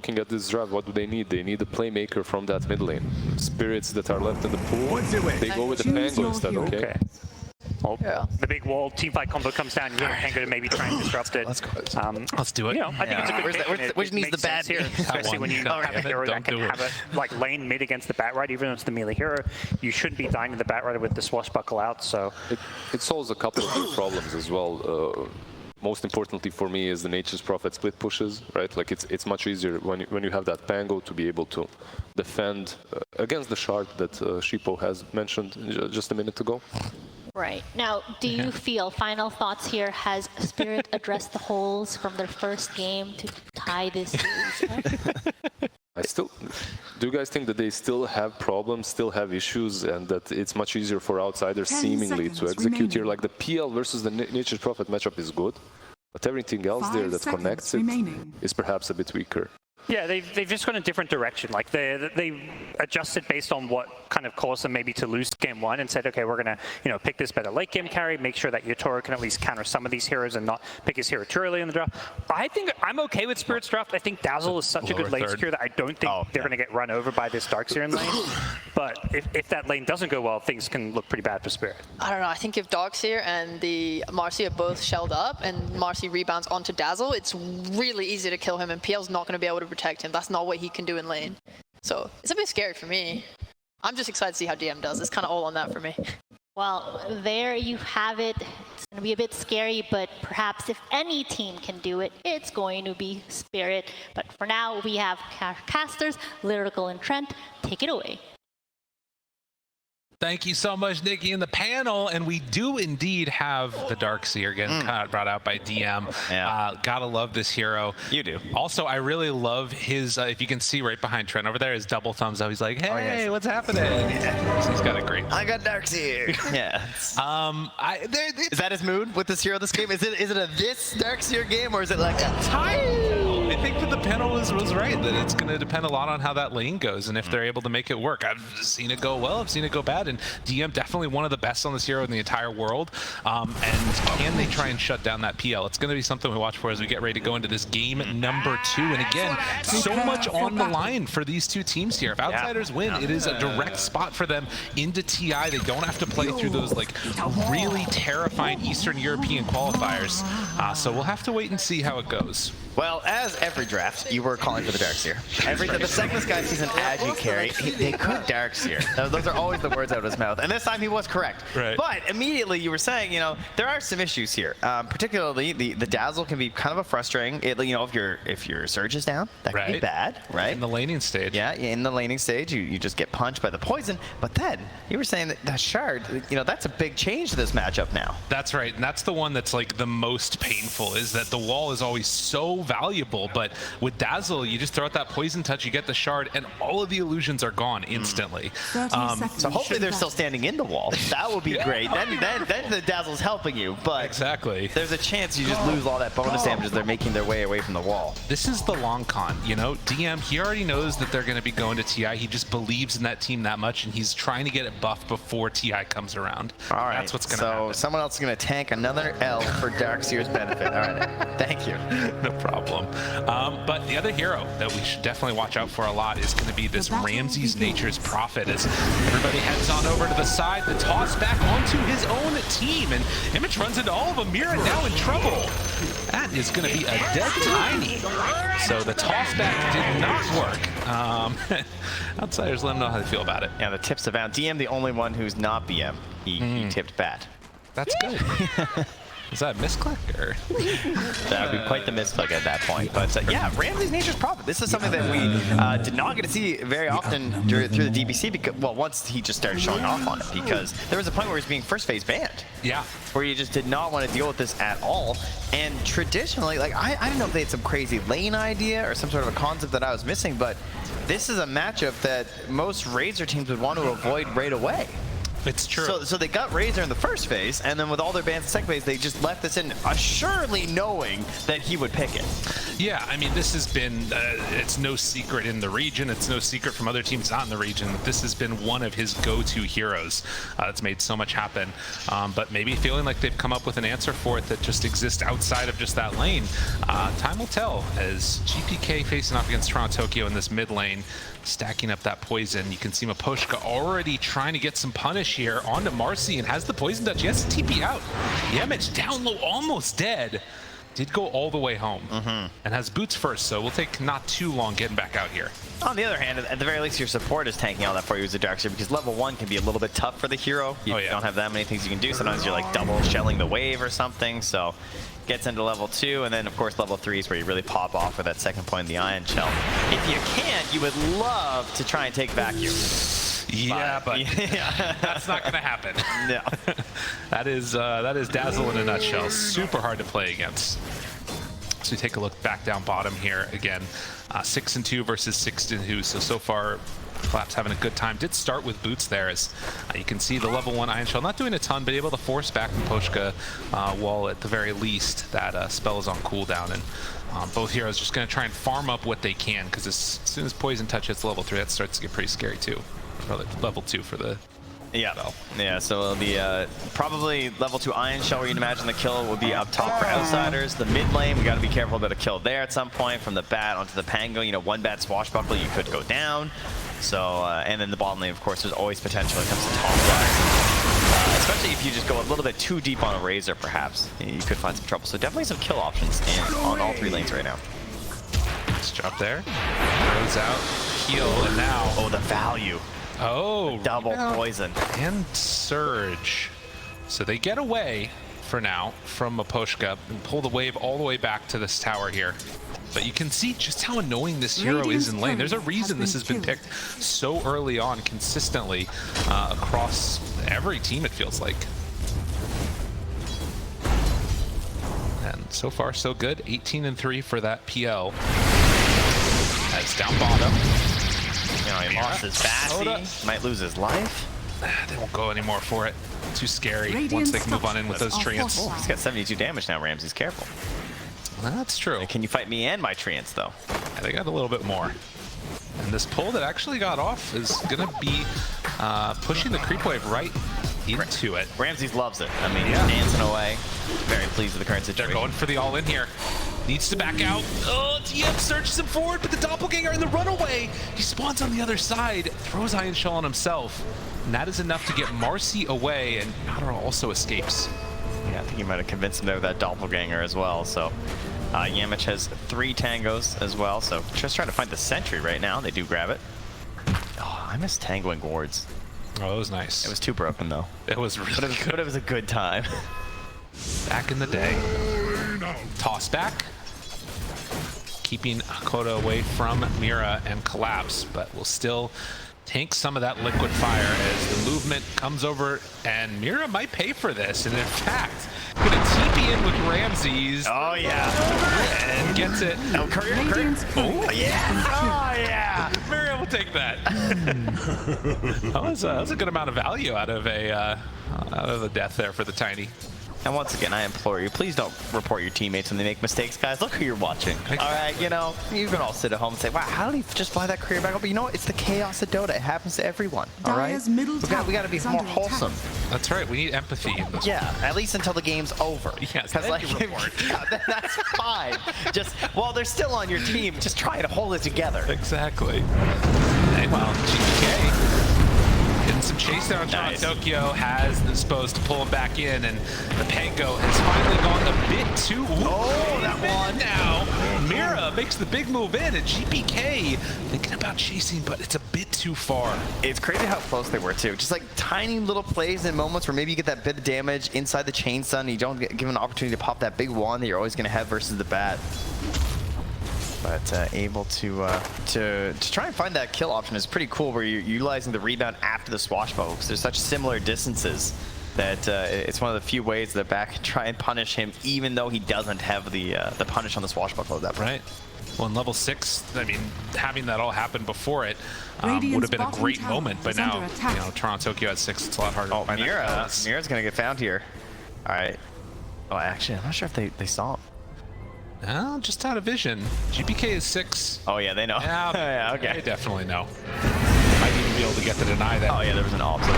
Looking at this draft, what do they need? They need a playmaker from that mid lane. Spirits that are left in the pool, they go with the Pgl instead, okay? Well, the big wall teamfight combo comes down. You get Pgl to maybe try and disrupt it. Let's do it. You know, I think it's a good pick. Which needs the bad here, especially when you have a hero that can have a lane mid against the Bat Rider, even though it's the melee hero. You shouldn't be dying to the Bat Rider with the swashbuckle out. So it solves a couple of problems as well. Most importantly for me is the Nature's Prophet split pushes, right? Like it's much easier when you have that Pgl to be able to defend against the shard that Shippo has mentioned just a minute ago. Right. Now, do you feel, final thoughts here, has Spirit addressed the holes from their first game to tie this series up? Do you guys think that they still have problems, still have issues, and that it's much easier for outsiders seemingly to execute here? Like the PL versus the Nature's Prophet matchup is good, but everything else there that connects it is perhaps a bit weaker. Yeah, they've just gone a different direction. Like they adjusted based on what kind of caused them maybe to lose game one, and said, okay, we're gonna pick this better late game carry, make sure that your Toro can at least counter some of these heroes and not pick his hero too early in the draft. I think I'm okay with Spirit's draft. I think Dazzle is such a good lane secure that I don't think they're gonna get run over by this Darkseer in lane. But if that lane doesn't go well, things can look pretty bad for Spirit. I don't know. I think if Darkseer and the Marcy are both shelled up and Marcy rebounds onto Dazzle, it's really easy to kill him, and PL's not going to be able to protect him. That's not what he can do in lane. So it's a bit scary for me. I'm just excited to see how DM does. It's kind of all on that for me. Well, there you have it. It's going to be a bit scary, but perhaps if any team can do it, it's going to be Spirit. But for now, we have casters, Lyrical and Trent. Take it away. Thank you so much, Nikki, and the panel. And we do indeed have the Darkseer again, brought out by DM. Yeah. Gotta love this hero. You do. Also, I really love his, if you can see right behind Trent over there, his double thumbs up. He's like, hey, what's happening? Yeah. So he's got a great. I got Darkseer. Yeah. Is that his mood with this hero this game? Is it a this Darkseer game, or is it like a time? I think that the panel was right, that it's going to depend a lot on how that lane goes and if they're able to make it work. I've seen it go well, I've seen it go bad, and DM definitely one of the best on this hero in the entire world. And can they try and shut down that PL? It's going to be something we watch for as we get ready to go into this game number 2. And again, so much on the line for these two teams here. If outsiders win, it is a direct spot for them into TI. They don't have to play through those like really terrifying Eastern European qualifiers. So we'll have to wait and see how it goes. Well, as every draft, you were calling for the Darkseer. The second this guy sees an Agi carry, they could Darkseer. Those are always the words out of his mouth. And this time he was correct. Right. But immediately you were saying, there are some issues here. Particularly the Dazzle can be kind of a frustrating. If your Surge is down, that can be bad, right? In the laning stage. Yeah, in the laning stage, you just get punched by the poison. But then you were saying that Shard, that's a big change to this matchup now. That's right, and that's the one that's like the most painful, is that the wall is always so valuable, but with Dazzle, you just throw out that poison touch, you get the shard, and all of the illusions are gone instantly. So hopefully they're still standing in the wall. That would be great. Then the Dazzle's helping you, but exactly, there's a chance you just lose all that bonus damage as they're making their way away from the wall. This is the long con, DM, he already knows that they're going to be going to TI. He just believes in that team that much, and he's trying to get it buffed before TI comes around. All right, that's what's going to happen. So someone else is going to tank another L for Darkseer's benefit. All right, thank you. No problem. But the other hero that we should definitely watch out for a lot is going to be this Ramsey's Nature's Prophet, as everybody heads on over to the side. The toss back onto his own team, and Image runs into all of them. Mira now in trouble. That is going to be a dead tiny. So the toss back did not work. Outsiders let them know how they feel about it. Yeah, the tips about DM, the only one who's not BM. He tipped bat. That's good. Is that a misclick, or? That would be quite the misclick at that point. But yeah, Ramsey's Nature's Prophet. This is something that we did not get to see very often through the DBC, because, well, once he just started showing off on it, because there was a point where he was being first phase banned. Yeah. Where you just did not want to deal with this at all. And traditionally, like, I don't know if they had some crazy lane idea or some sort of a concept that I was missing, but this is a matchup that most Razor teams would want to avoid right away. It's true. So they got Razor in the first phase, and then with all their bans in the second phase, they just left this in, assuredly knowing that he would pick it. Yeah, I mean, this has been, it's no secret in the region, it's no secret from other teams not in the region, that this has been one of his go-to heroes. It's made so much happen, but maybe feeling like they've come up with an answer for it that just exists outside of just that lane. Time will tell as GPK facing off against Toronto Tokyo in this mid lane, stacking up that poison. You can see Maposhka already trying to get some punish here onto Marcy and has the poison touch. He has to TP out. Yemich down low, almost dead. Did go all the way home and has boots first, so we'll take not too long getting back out here. On the other hand, at the very least, your support is tanking all that for you as a Darkseer, because level 1 can be a little bit tough for the hero. You don't have that many things you can do. Sometimes you're like double shelling the wave or something, so gets into level 2, and then of course level 3 is where you really pop off with that second point in the Ion Shell. If you can't, you would love to try and take vacuum. Yeah, but that's not going to happen. Yeah. That is Dazzle in a nutshell. Super hard to play against. So we take a look back down bottom here again. 6-2 versus 6-2. So far, Collapse having a good time. Did start with boots there, as you can see the level 1 Ion Shell not doing a ton, but able to force back Maposhka while at the very least that spell is on cooldown. And both heroes just going to try and farm up what they can, because as soon as Poison Touch hits level 3, that starts to get pretty scary too. Probably level 2 for the Yeah, so it'll be probably level 2 Ion Shell, where you'd imagine the kill would be up top for Outsiders. The mid lane, we got to be careful about a kill there at some point. From the bat onto the Pango, you know, one bad swashbuckle, you could go down. So, and then the bottom lane, of course, there's always potential when it comes to top guys. Especially if you just go a little bit too deep on a Razor, perhaps. You could find some trouble. So definitely some kill options on all 3 lanes right now. Nice job there. Throws out, heal, and now... Oh, the value. Oh, double poison. And Surge. So they get away for now from Maposhka and pull the wave all the way back to this tower here. But you can see just how annoying this hero is in lane. There's a reason this has been picked so early on consistently across every team, it feels like. And so far, so good. 18-3 for that PL. That's down bottom. You know, he lost his Bassi, might lose his life. They won't go anymore for it. Too scary once they can move on in with those treants. Oh, he's got 72 damage now, Ramsey's careful. That's true. Can you fight me and my treants, though? Yeah, they got a little bit more. And this pull that actually got off is going to be pushing the creep wave right into it. Ramses loves it. I mean, he's dancing away. Very pleased with the current situation. They're going for the all-in here. Needs to back out. Oh, TM searches him forward, but the Doppelganger in the runaway. He spawns on the other side, throws Ion Shell on himself. And that is enough to get Marcy away, and Adderall also escapes. Yeah, I think he might have convinced him there with that Doppelganger as well. So Yamich has 3 tangos as well, so just trying to find the sentry right now. They do grab it. Oh, I miss tangoing wards. Oh, it was nice. It was too broken, though. It was really good. But it was a good time. Back in the day. Toss back. Keeping Koda away from Mira and Collapse, but will still tank some of that liquid fire as the movement comes over, and Mira might pay for this, and in fact, gonna TP in with Ramses. Oh yeah, and gets it. Oh, courier. Oh yeah, oh yeah. Mira will take that. that was a good amount of value out of the death there for the Tiny. And once again, I implore you, please don't report your teammates when they make mistakes, guys. Look who you're watching. Exactly. All right, you know, you can all sit at home and say, wow, how did he just fly that career back up? But you know what? It's the chaos of Dota. It happens to everyone, all right? We got to be more wholesome. That's right. We need empathy in this. Yeah, at least until the game's over. Yes, like, that's fine. Just, while they're still on your team, just try to hold it together. Exactly. And well, GPK getting some chase there on Toronto Tokyo, has disposed to pull him back in, and the Pango has finally gone a bit too. That one now. Mira makes the big move in, and GPK thinking about chasing, but it's a bit too far. It's crazy how close they were too. Just like tiny little plays in moments where maybe you get that bit of damage inside the chain stun, and you don't get given an opportunity to pop that big wand that you're always going to have versus the bat. But able to try and find that kill option is pretty cool, where you're utilizing the rebound after the swashbuckle, because there's such similar distances that it's one of the few ways that back can try and punish him, even though he doesn't have the punish on the swashbuckle at that point. Right. Well, in level 6, I mean, having that all happen before it would have been a great moment, but now, you know, Toronto Tokyo at 6, it's a lot harder to find that. Mira's gonna get found here. All right. Oh, actually, I'm not sure if they saw him. No, just out of vision. GPK is 6. Oh yeah, they know. Yeah, yeah, okay. They definitely know. Might even be able to get the deny that. Oh yeah, there was an offset.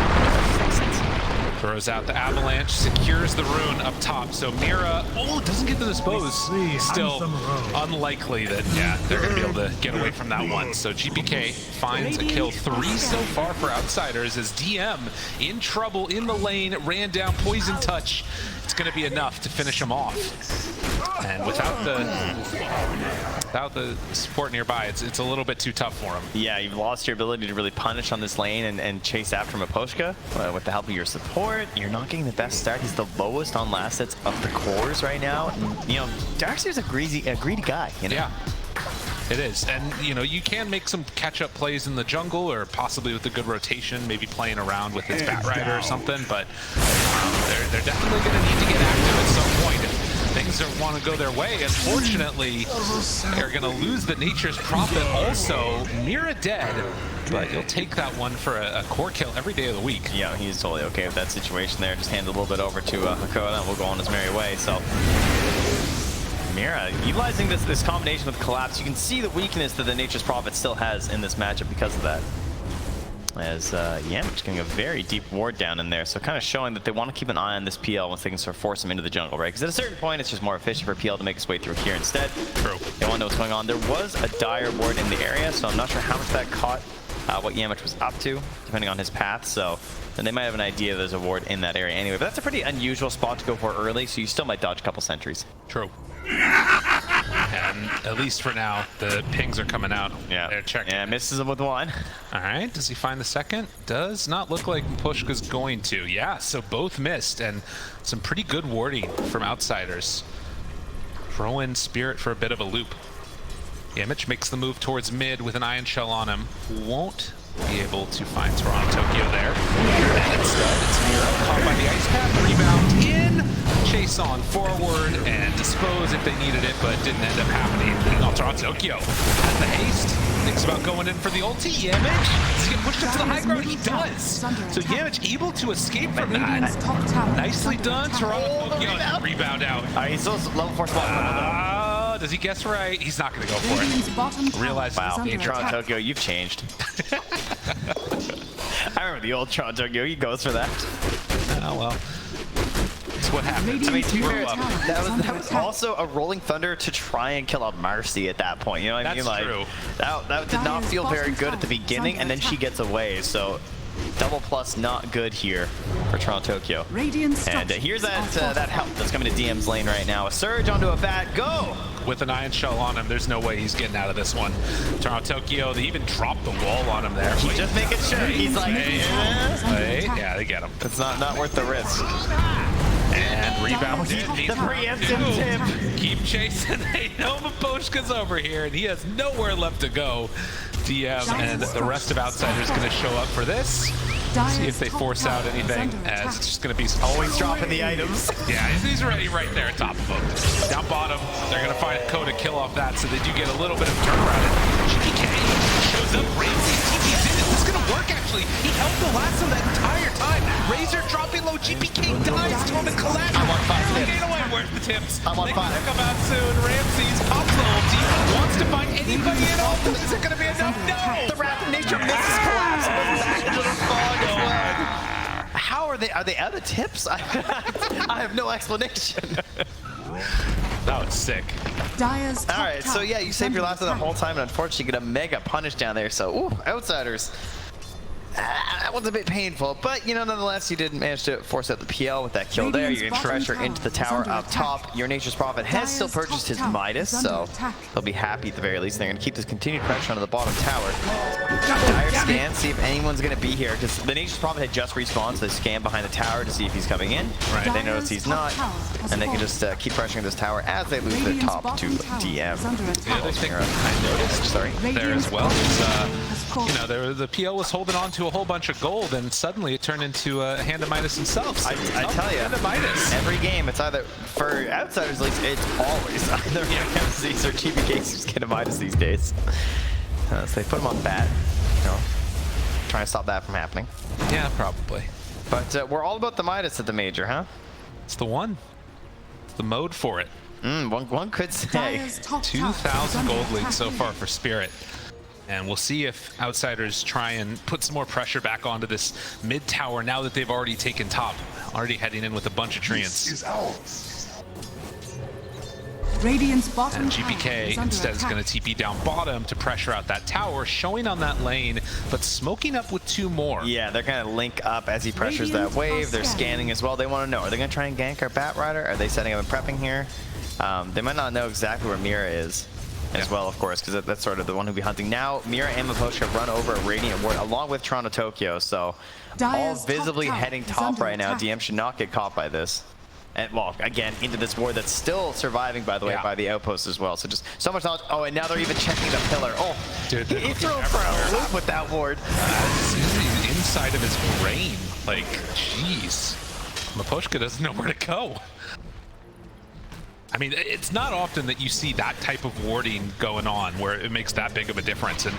Throws out the avalanche, secures the rune up top. So Mira, doesn't get the dispose. Still unlikely that, yeah, they're going to be able to get away from that one. So GPK finds a kill. 3 so far for Outsiders as DM in trouble in the lane, ran down Poison Touch. It's going to be enough to finish him off. And without the support nearby, it's a little bit too tough for him. Yeah, you've lost your ability to really punish on this lane and chase after Miposhka with the help of your support. You're not getting the best start. He's the lowest on last hits of the cores right now. And, you know, Darkseer's a greedy guy. You know? Yeah. It is, and you know, you can make some catch-up plays in the jungle, or possibly with a good rotation, maybe playing around with his Bat Rider or something. But they're definitely going to need to get active at some point if things don't want to go their way. Unfortunately, they're going to lose the Nature's Prophet. Also, Mira dead, but you'll take that one for a core kill every day of the week. Yeah, he's totally okay with that situation there. Just hand a little bit over to Hakoda, and we'll go on his merry way. So. Mira, utilizing this combination with Collapse, you can see the weakness that the Nature's Prophet still has in this matchup because of that. As Yamich getting a very deep ward down in there, so kind of showing that they want to keep an eye on this PL once they can sort of force him into the jungle, right? Because at a certain point, it's just more efficient for PL to make his way through here instead. True. They want to know what's going on. There was a dire ward in the area, so I'm not sure how much that caught what Yamich was up to, depending on his path, so then they might have an idea there's a ward in that area anyway. But that's a pretty unusual spot to go for early, so you still might dodge a couple sentries. True. And at least for now, the pings are coming out. Yeah, they're checking. Yeah, misses him with one. All right, does he find the second? Does not look like Pushka's going to. Yeah, so both missed, and some pretty good warding from Outsiders. Throw in Spirit for a bit of a loop. Yamich makes the move towards mid with an Ion Shell on him. Won't be able to find Toronto there. And instead, it's Mira caught by the Ice Path. Rebound in. Chase on forward and dispose if they needed it, but didn't end up happening. Toronto has the haste. Thinks about going in for the ulti. Yamich, does he get pushed up to the high ground? He does. So Yamich able to escape from that. Nicely done. Toronto rebound out. He's still level 4 spot. Does he guess right? He's not going to go for it. Realize, wow, Toronto, you've changed. I remember the old Toronto, he goes for that. Oh, well. That's what happened. I mean, to be fair, that was also a Rolling Thunder to try and kill out Mercy at that point. You know what I mean? That's like, true. That did not feel very good at the beginning, and then she gets away. So double plus not good here for Toronto. And here's that help that's coming to DM's lane right now. A surge onto a bat, go! With an Ion Shell on him, there's no way he's getting out of this one. Toronto, they even dropped the wall on him there. He's just making sure. He's like, yeah, they get him. It's not worth the risk. And rebound. The preemptive tip. Keep chasing. They know Miposhka's over here, and he has nowhere left to go. DM and the rest of Outsiders going to show up for this. See if they force out anything, as it's just going to be always dropping the items. Yeah, he's already right there at top of them. Down bottom, they're going to find a code to kill off that, so they do get a little bit of turnaround. GPK shows up, Ramsey TP's in. Is this going to work, actually? He held the last of that entire time. Razor dropping low, GPK dies to him and collapse. I'm on 5 tips. Where's the tips? I'm on 5. Come out soon. Ramsey's pops the ulti, wants to find anybody at all. Is it going to be enough? No! The Rapid Nature misses collapse and goes back into the fog as well. How are they out of tips? I have no explanation. That was sick. Alright, so yeah, you saved your last of the whole time and unfortunately get a mega punish down there. So, Outsiders. That was a bit painful, but you know, nonetheless, you did manage to force out the PL with that kill there. You're going to pressure into the tower up top. Your Nature's Prophet has still purchased his Midas, so they'll be happy at the very least. They're going to keep this continued pressure onto the bottom tower. Dire scan, see if anyone's going to be here, because the Nature's Prophet had just respawned, so they scan behind the tower to see if he's coming in. Right. They notice he's not, and they can just keep pressuring this tower as they lose their top to DM. The other thing I noticed there as well is, you know, the PL was holding on to a whole bunch of gold, and suddenly it turned into a Hand of Midas himself. I tell you, Hand of Midas. Every game, it's either, for Outsiders at least, it's always either MCs or GPKs who's Hand of Midas these days. So they put him on bat, you know, trying to stop that from happening. Yeah, probably. But we're all about the Midas at the major, huh? It's the one. It's the mode for it. One could say. 2,000 gold lead so far for Spirit. And we'll see if Outsiders try and put some more pressure back onto this mid tower now that they've already taken top. Already heading in with a bunch of treants. And GPK instead is going to TP down bottom to pressure out that tower, showing on that lane, but smoking up with 2 more. Yeah, they're going to link up as he pressures that wave. They're scanning as well. They want to know, are they going to try and gank our Bat Rider? Are they setting up and prepping here? They might not know exactly where Mira is as well, of course, because that's sort of the one who'll be hunting. Now, Mira and Maposhka run over a Radiant Ward along with Toronto Tokyo, so all visibly heading top right now. DM should not get caught by this. And, well, again, into this ward that's still surviving, by the way, by the outpost as well. So just so much knowledge. Oh, and now they're even checking the pillar. Oh, dude, he threw him for a loop with that ward. He's inside of his brain. Like, jeez. Maposhka doesn't know where to go. I mean, it's not often that you see that type of warding going on where it makes that big of a difference. And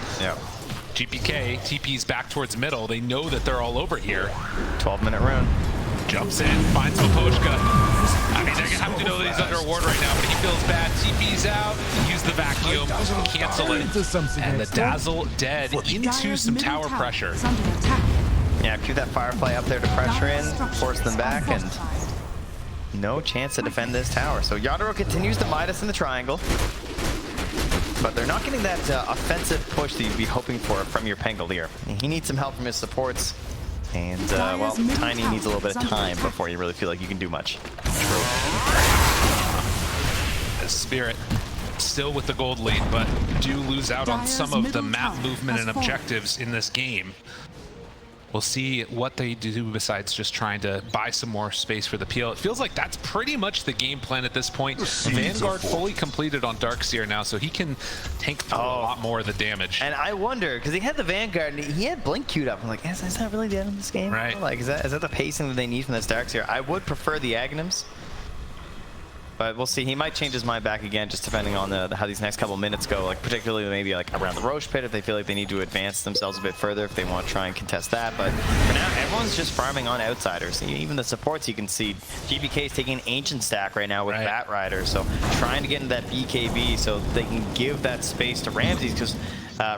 GPK TP's back towards middle. They know that they're all over here. 12-minute rune. Jumps in, finds Maposhka. I mean, they're gonna have to know that he's under a ward right now, but he feels bad. TP's out, use the vacuum, cancel it, and the Dazzle dead into some tower pressure. Yeah, keep that Firefly up there to pressure in, force them back, and no chance to defend this tower. So Yadaro continues to Midas in the triangle, but they're not getting that offensive push that you'd be hoping for from your Pangolier. He needs some help from his supports. And, well, Tiny needs a little bit of time before you really feel like you can do much. Spirit still with the gold lead, but do lose out on some of the map movement and objectives in this game. We'll see what they do besides just trying to buy some more space for the PL. It feels like that's pretty much the game plan at this point. Vanguard fully completed on Darkseer now, so he can tank through a lot more of the damage. And I wonder, because he had the Vanguard, and he had Blink queued up. I'm like, is that really the end of this game? Right. Like, is that the pacing that they need from this Darkseer? I would prefer the Aghanims. But we'll see. He might change his mind back again, just depending on how these next couple minutes go. Like particularly maybe like around the Roche pit if they feel like they need to advance themselves a bit further if they want to try and contest that. But for now, everyone's just farming on Outsiders. Even the supports you can see. GPK is taking an Ancient stack right now with Bat Rider, so trying to get into that BKB so they can give that space to Ramses because.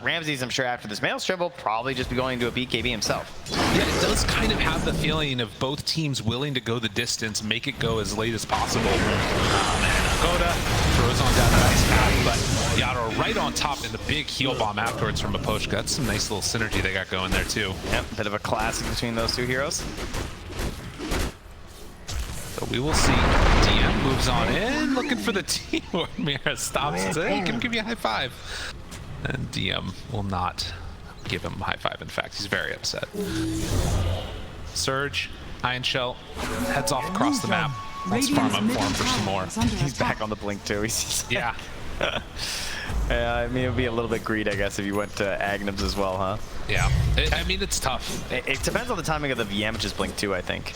Ramses, I'm sure after this Maelstrom will probably just be going to a BKB himself. Yeah, it does kind of have the feeling of both teams willing to go the distance, make it go as late as possible. And Dota throws on down the ice path, but Yadro right on top in the big heal bomb afterwards from Maposhka. That's some nice little synergy they got going there too. Yep, bit of a classic between those 2 heroes. So we will see. DM moves on in, looking for the team where Mira stops and says, hey, can give you a high five. And DM will not give him a high five. In fact, he's very upset. Surge, Iron Shell, heads off across the map. Let's farm up for him for some more. He's back on the Blink too. He's yeah. I mean, it would be a little bit greed, I guess, if you went to Aghanims as well, huh? Yeah. I mean, it's tough. It depends on the timing of the Yamach's Blink too, I think.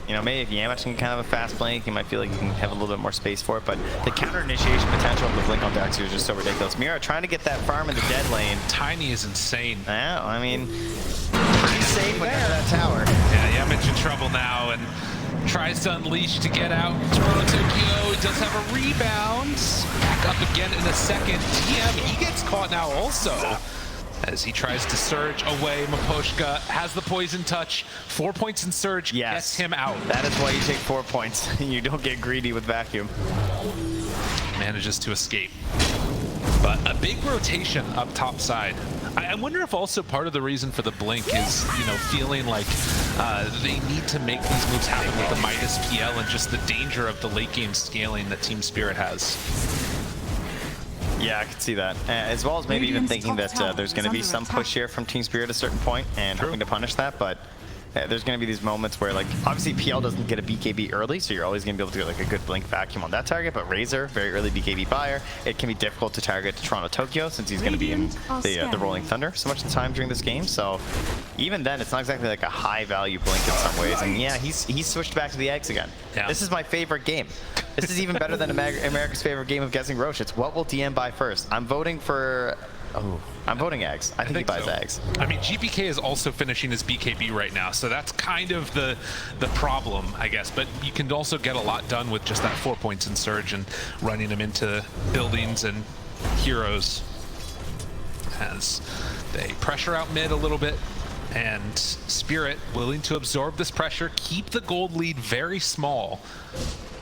You know, maybe if Yamach can kind of a fast blink, you might feel like you can have a little bit more space for it, but the counter initiation potential of the blink on Darkseer is just so ridiculous. Mira trying to get that farm in the dead lane. Tiny is insane. Yeah, I mean, pretty safe when under that tower. Yeah, Yamach in trouble now and tries to unleash to get out. Toronto Tokyo does have a rebound. Back up again in a second. DM, he gets caught now also. As he tries to surge away, Maposhka has the poison touch. 4 points in surge gets him out. That is why you take 4 points. You don't get greedy with vacuum. Manages to escape. But a big rotation up top side. I wonder if also part of the reason for the blink is, you know, feeling like they need to make these moves happen with the Midas PL and just the danger of the late game scaling that Team Spirit has. Yeah, I could see that. As well as maybe even thinking that there's going to be some push here from Team Spirit at a certain point and hoping to punish that, but there's going to be these moments where, like, obviously PL doesn't get a BKB early, so you're always going to be able to get, like, a good blink vacuum on that target, but Razor, very early BKB buyer, it can be difficult to target Toronto Tokyo since he's going to be in the Rolling Thunder so much of the time during this game, so even then, it's not exactly like a high-value blink in some ways, and yeah, he's switched back to the eggs again. Yeah. This is my favorite game. This is even better than America's favorite game of guessing Roche. It's what will DM buy first. I'm voting for Oh, I'm voting Ags. I think he buys so. Ags. I mean, GPK is also finishing his BKB right now, so that's kind of the problem, I guess. But you can also get a lot done with just that 4 points in Surge and running them into buildings and heroes. As they pressure out mid a little bit, and Spirit willing to absorb this pressure, keep the gold lead very small,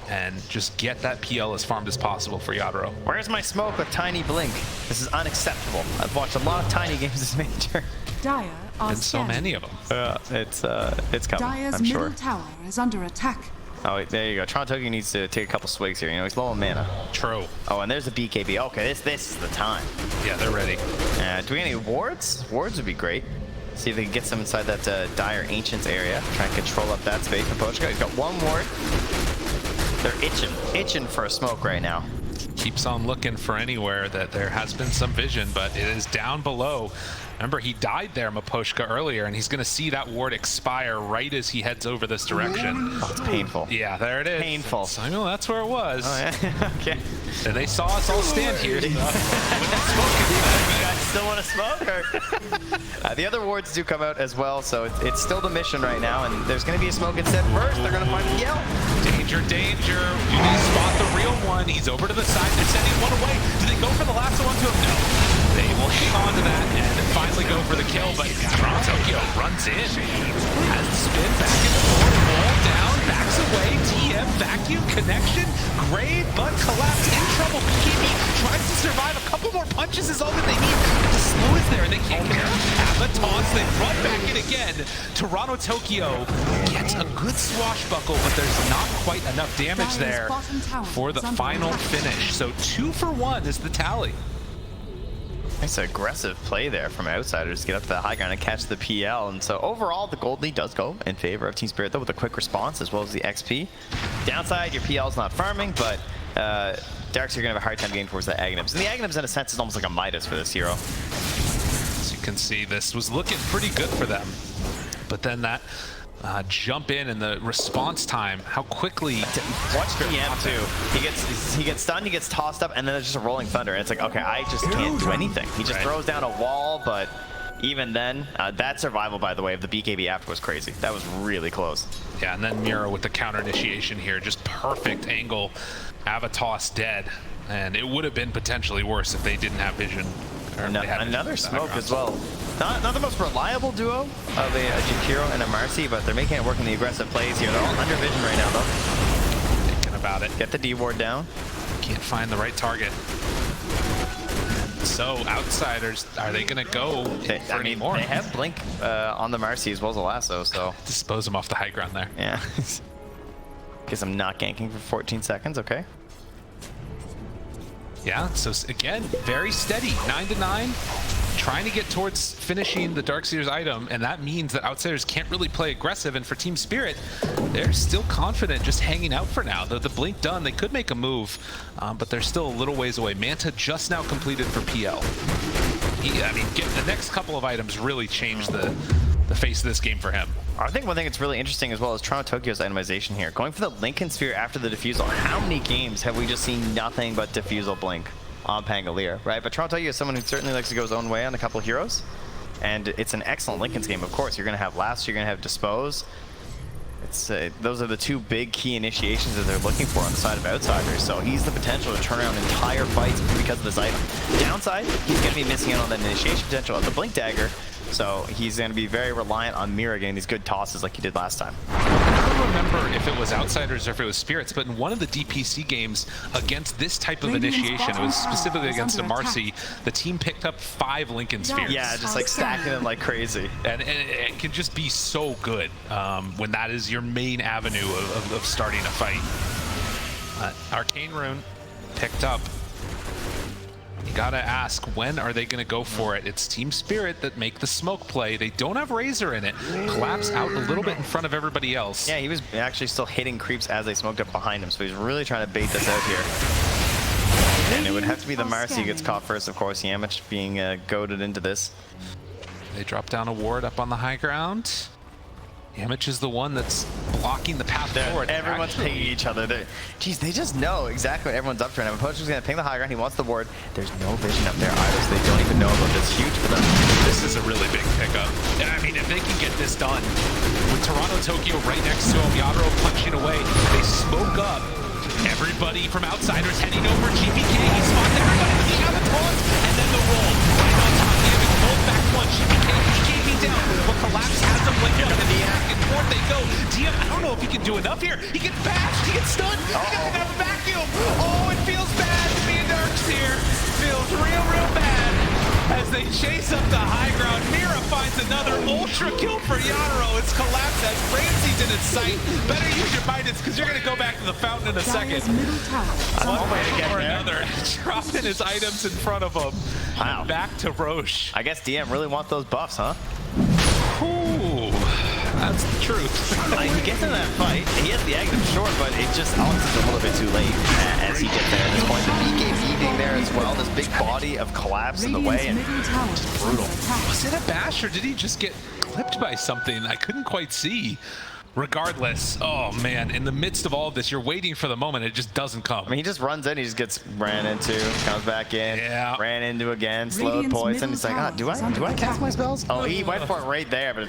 and just get that PL as farmed as possible for Yadro. Where's my smoke with Tiny Blink? This is unacceptable. I've watched a lot of Tiny games this major. Dire are And so many of them. It's coming, Dire's I'm sure. middle tower is under attack. Oh, wait, there you go. Toronto Tokyo needs to take a couple swigs here. You know, he's low on mana. True. Oh, and there's the BKB. Okay, this is the time. Yeah, they're ready. Do we get any wards? Wards would be great. See if they can get some inside that Dire Ancients area. Try and control up that space for Pochka. He's got one ward. They're itching for a smoke right now. Keeps on looking for anywhere that there has been some vision, but it is down below. Remember, he died there, Maposhka, earlier, and he's going to see that ward expire right as he heads over this direction. Oh, it's painful. Yeah, there it is. Painful. So I know that's where it was. Oh, yeah. Okay. And they saw us all stand here. You guys still want to smoke? Or? The other wards do come out as well, so it's still the mission right now, and there's going to be a smoke instead first. They're going to find Pgl. Danger, danger. Do they spot the real one? He's over to the side. They're sending one away. Do they go for the last one to him? No. They will hang on to that and finally go for the kill, but Toronto Tokyo runs in. Has the spin back and forth, wall down, backs away, TM, vacuum, connection, Grave, but collapse, in trouble. BKB tries to survive. A couple more punches is all that they need. The slow is there, and they can't connect. Avatos, they run back in again. Toronto Tokyo gets a good swashbuckle, but there's not quite enough damage there for the final finish. So 2 for 1 is the tally. Nice aggressive play there from Outsiders to get up to the high ground and catch the PL. And so overall, the gold lead does go in favor of Team Spirit, though, with a quick response as well as the XP. Downside, your PL's not farming, but Darks are going to have a hard time getting towards the Aghanims. And the Aghanims, in a sense, is almost like a Midas for this hero. As you can see, this was looking pretty good for them. But then that jump in and the response time, how quickly. Watch TM too. He gets stunned, he gets tossed up, and then there's just a rolling thunder. And it's like, okay, I just can't do anything. He just throws down a wall, but even then, that survival, by the way, of the BKB after was crazy. That was really close. Yeah, and then Mira with the counter initiation here, just perfect angle. Avatos dead, and it would have been potentially worse if they didn't have vision. Another smoke as well. Not the most reliable duo of a Jakiro and a Marcy, but they're making it work in the aggressive plays here. They're all under vision right now, though. Thinking about it. Get the D ward down. Can't find the right target. So, Outsiders, are they going to go for any more? They have Blink on the Marcy as well as the Lasso, so. Dispose them off the high ground there. Yeah. Guess I'm not ganking for 14 seconds, okay. Yeah, so again, very steady, 9-9, trying to get towards finishing the Darkseer's item, and that means that Outsiders can't really play aggressive, and for Team Spirit, they're still confident just hanging out for now. The Blink done, they could make a move, but they're still a little ways away. Manta just now completed for PL. I mean, the next couple of items really changed the face of this game for him. I think one thing that's really interesting as well is Toronto Tokyo's itemization here. Going for the Lincoln Sphere after the Diffusal. How many games have we just seen nothing but Diffusal Blink on Pangolier, right? But Toronto Tokyo is someone who certainly likes to go his own way on a couple of heroes. And it's an excellent Lincoln's game, of course. You're going to have Last, you're going to have Dispose. Those are the two big key initiations that they're looking for on the side of Outsiders. So he's the potential to turn around entire fights because of this item. Downside, he's going to be missing out on that initiation potential of the Blink Dagger. So he's going to be very reliant on Mira getting these good tosses like he did last time. I don't remember if it was Outsiders or if it was Spirits, but in one of the DPC games against this type of initiation, it was specifically against a Marcy, the team picked up 5 Lincoln Spheres. Yeah, just like stacking them like crazy. And it can just be so good when that is your main avenue of starting a fight. Arcane Rune picked up. You gotta ask, when are they gonna go for it? It's Team Spirit that make the smoke play. They don't have Razor in it. Collapse out a little bit in front of everybody else. Yeah, he was actually still hitting creeps as they smoked up behind him, so he's really trying to bait this out here. And it would have to be the Marcy who gets caught first, of course. Yamich being goaded into this. They drop down a ward up on the high ground. Yamich is the one that's blocking the path forward. Everyone's pinging each other. Geez, they just know exactly what everyone's up to right now. Poacher's going to ping the high ground. He wants the ward. There's no vision up there either, so they don't even know about this. Huge for them. This is a really big pickup. I mean, if they can get this done, with Toronto Tokyo right next to him, Yadro punching away, they smoke up. Everybody from Outsiders heading over. GPK, he spots everybody. He got the taunt, and then the roll. Right on top, he has pulled back one. GPK caving down, but Collapse has them linked up. And back and forth they go. DM, I don't know if he can do enough here. He gets bashed, he gets stunned. He doesn't have a vacuum. Oh, it feels bad to be Darks here. Feels real bad. As they chase up the high ground, Mira finds another ultra kill for Yadro. It's Collapse as Ramsey's in its sight. Better use your Midas because you're going to go back to the fountain in a second. One way to get Or there. another. Dropping his items in front of him. Wow. Back to Roche. I guess DM really want those buffs, huh? Ooh, that's the truth. He gets into that fight. He has the Aghanim short, but it just Alex is a little bit too late as he gets there at this point. The BKB being there as well. This big body of Collapse in the way, and just brutal. Was it a bash or did he just get clipped by something? I couldn't quite see. Regardless, oh man, in the midst of all of this, you're waiting for the moment, it just doesn't come. I mean, he just runs in, he just gets ran into, comes back in, ran into again, slowed poison. He's like, do I cast my spells? Oh, he went for it right there, but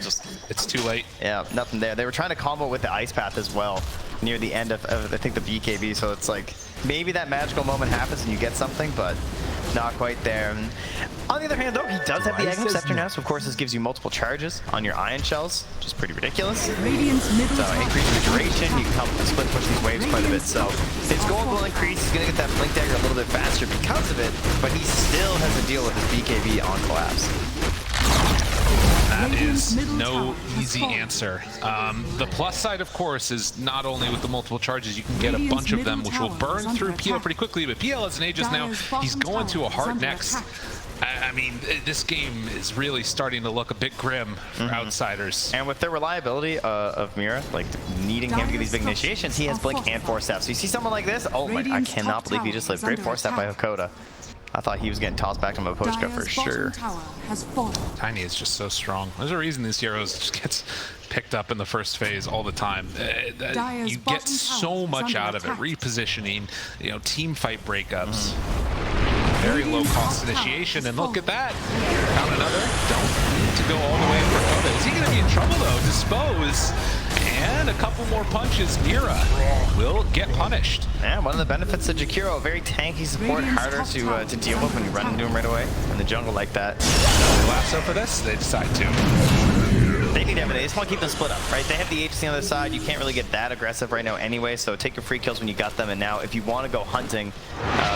it's too late. Yeah, nothing there. They were trying to combo with the Ice Path as well near the end of I think the BKB, so it's like maybe that magical moment happens and you get something, but not quite there. And on the other hand, though, he does have the Aghanim Scepter now, so of course this gives you multiple charges on your Ion Shells, which is pretty ridiculous. So increase the duration, you can help split push these waves quite a bit. So his gold will increase, he's going to get that Blink Dagger a little bit faster because of it, but he still has to deal with his BKB on Collapse. That is no easy answer. The plus side, of course, is not only with the multiple charges, you can get a bunch of them, which will burn through PL pretty quickly, but PL as an Aegis now, he's going to a heart next. I mean, this game is really starting to look a bit grim for Outsiders. And with the reliability of Mira, like needing him to get these big initiations, he has Blink and Force Step. So you see someone like this, oh my, I cannot believe he just lived. Great Force Step by Hakoda. I thought he was getting tossed back to Mapochka for sure. Tiny is just so strong. There's a reason these heroes just gets picked up in the first phase all the time. You get so much out of it. Repositioning, you know, team fight breakups. Very low cost initiation, and look at that. Found another. Don't need to go all the way for Hakoda. Is he going to be in trouble though? Dispose. And a couple more punches, Mira will get punished. Yeah, one of the benefits of Jakiro, very tanky support, harder to deal with when you run into him right away in the jungle like that. Lasso for this, they decide to. They need everything. They just want to keep them split up, right? They have the agency on the other side. You can't really get that aggressive right now anyway, so take your free kills when you got them. And now, if you want to go hunting,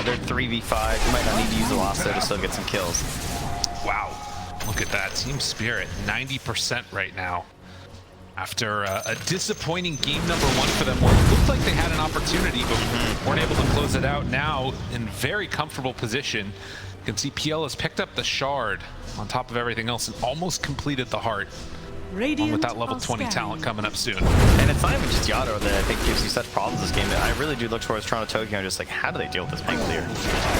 they're 3v5. You might not need to use a Lasso to still get some kills. Wow, look at that. Team Spirit, 90% right now. After a disappointing game number one for them, where it looked like they had an opportunity, but weren't able to close it out. Now, in very comfortable position, you can see PL has picked up the Shard on top of everything else and almost completed the Heart. Along with that level 20 talent coming up soon. And it's not even just Yadro that I think gives you such problems this game. I really do look towards Toronto Tokyo and just like, how do they deal with this Penguin here?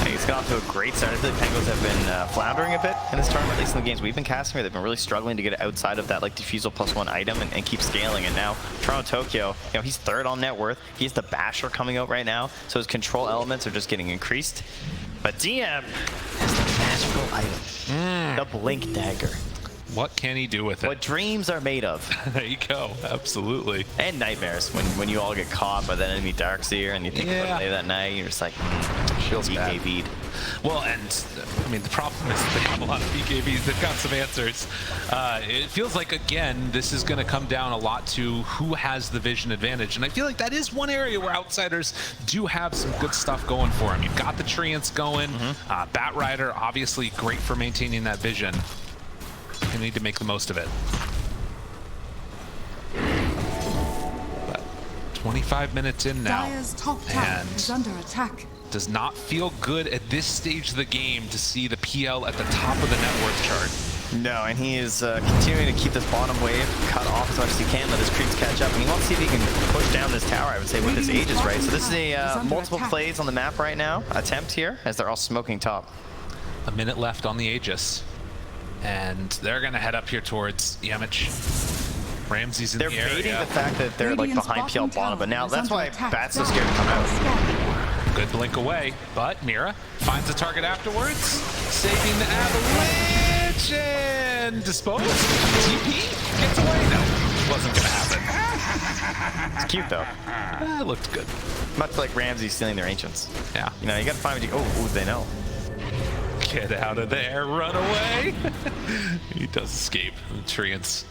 He's got off to a great start. I feel like Penguins have been floundering a bit in this tournament, at least in the games we've been casting here. They've been really struggling to get it outside of that like Diffusal +1 item and keep scaling. And now Toronto Tokyo, you know, he's third on net worth. He's the Basher coming out right now, so his control elements are just getting increased. But DM has the magical item, the Blink Dagger. What can he do with it? What dreams are made of. There you go, absolutely. And nightmares when you all get caught by that enemy Darkseer and you think about it later that night, you're just like, feels BKB'd. Well, and I mean, the problem is they have a lot of BKBs. They've got some answers. It feels like, again, this is going to come down a lot to who has the vision advantage. And I feel like that is one area where Outsiders do have some good stuff going for them. You've got the Treants going. Bat Rider, obviously great for maintaining that vision. You need to make the most of it. But 25 minutes in now, and under attack. does not feel good at this stage of the game to see the PL at the top of the net worth chart. No, and he is continuing to keep this bottom wave cut off as much as he can, let his creeps catch up, and he wants to see if he can push down this tower, I would say, with his Aegis, right? So this is a multiple plays on the map right now, attempt here, as they're all smoking top. A minute left on the Aegis. And they're going to head up here towards Yamich. Ramsey's in They're the area. baiting the fact that they're like Radiant's behind PL bottom bottom, but tower now is that's under why attack. Bat's so scared to come out. Good blink away, but Mira finds the target afterwards, saving the avalanche and disposed. TP gets away. No, wasn't gonna happen. It's cute though. It looked good. Much like Ramsey stealing their ancients. Yeah. You know, you gotta find what you. Oh, they know. Get out of there, run away. He does escape. Treants.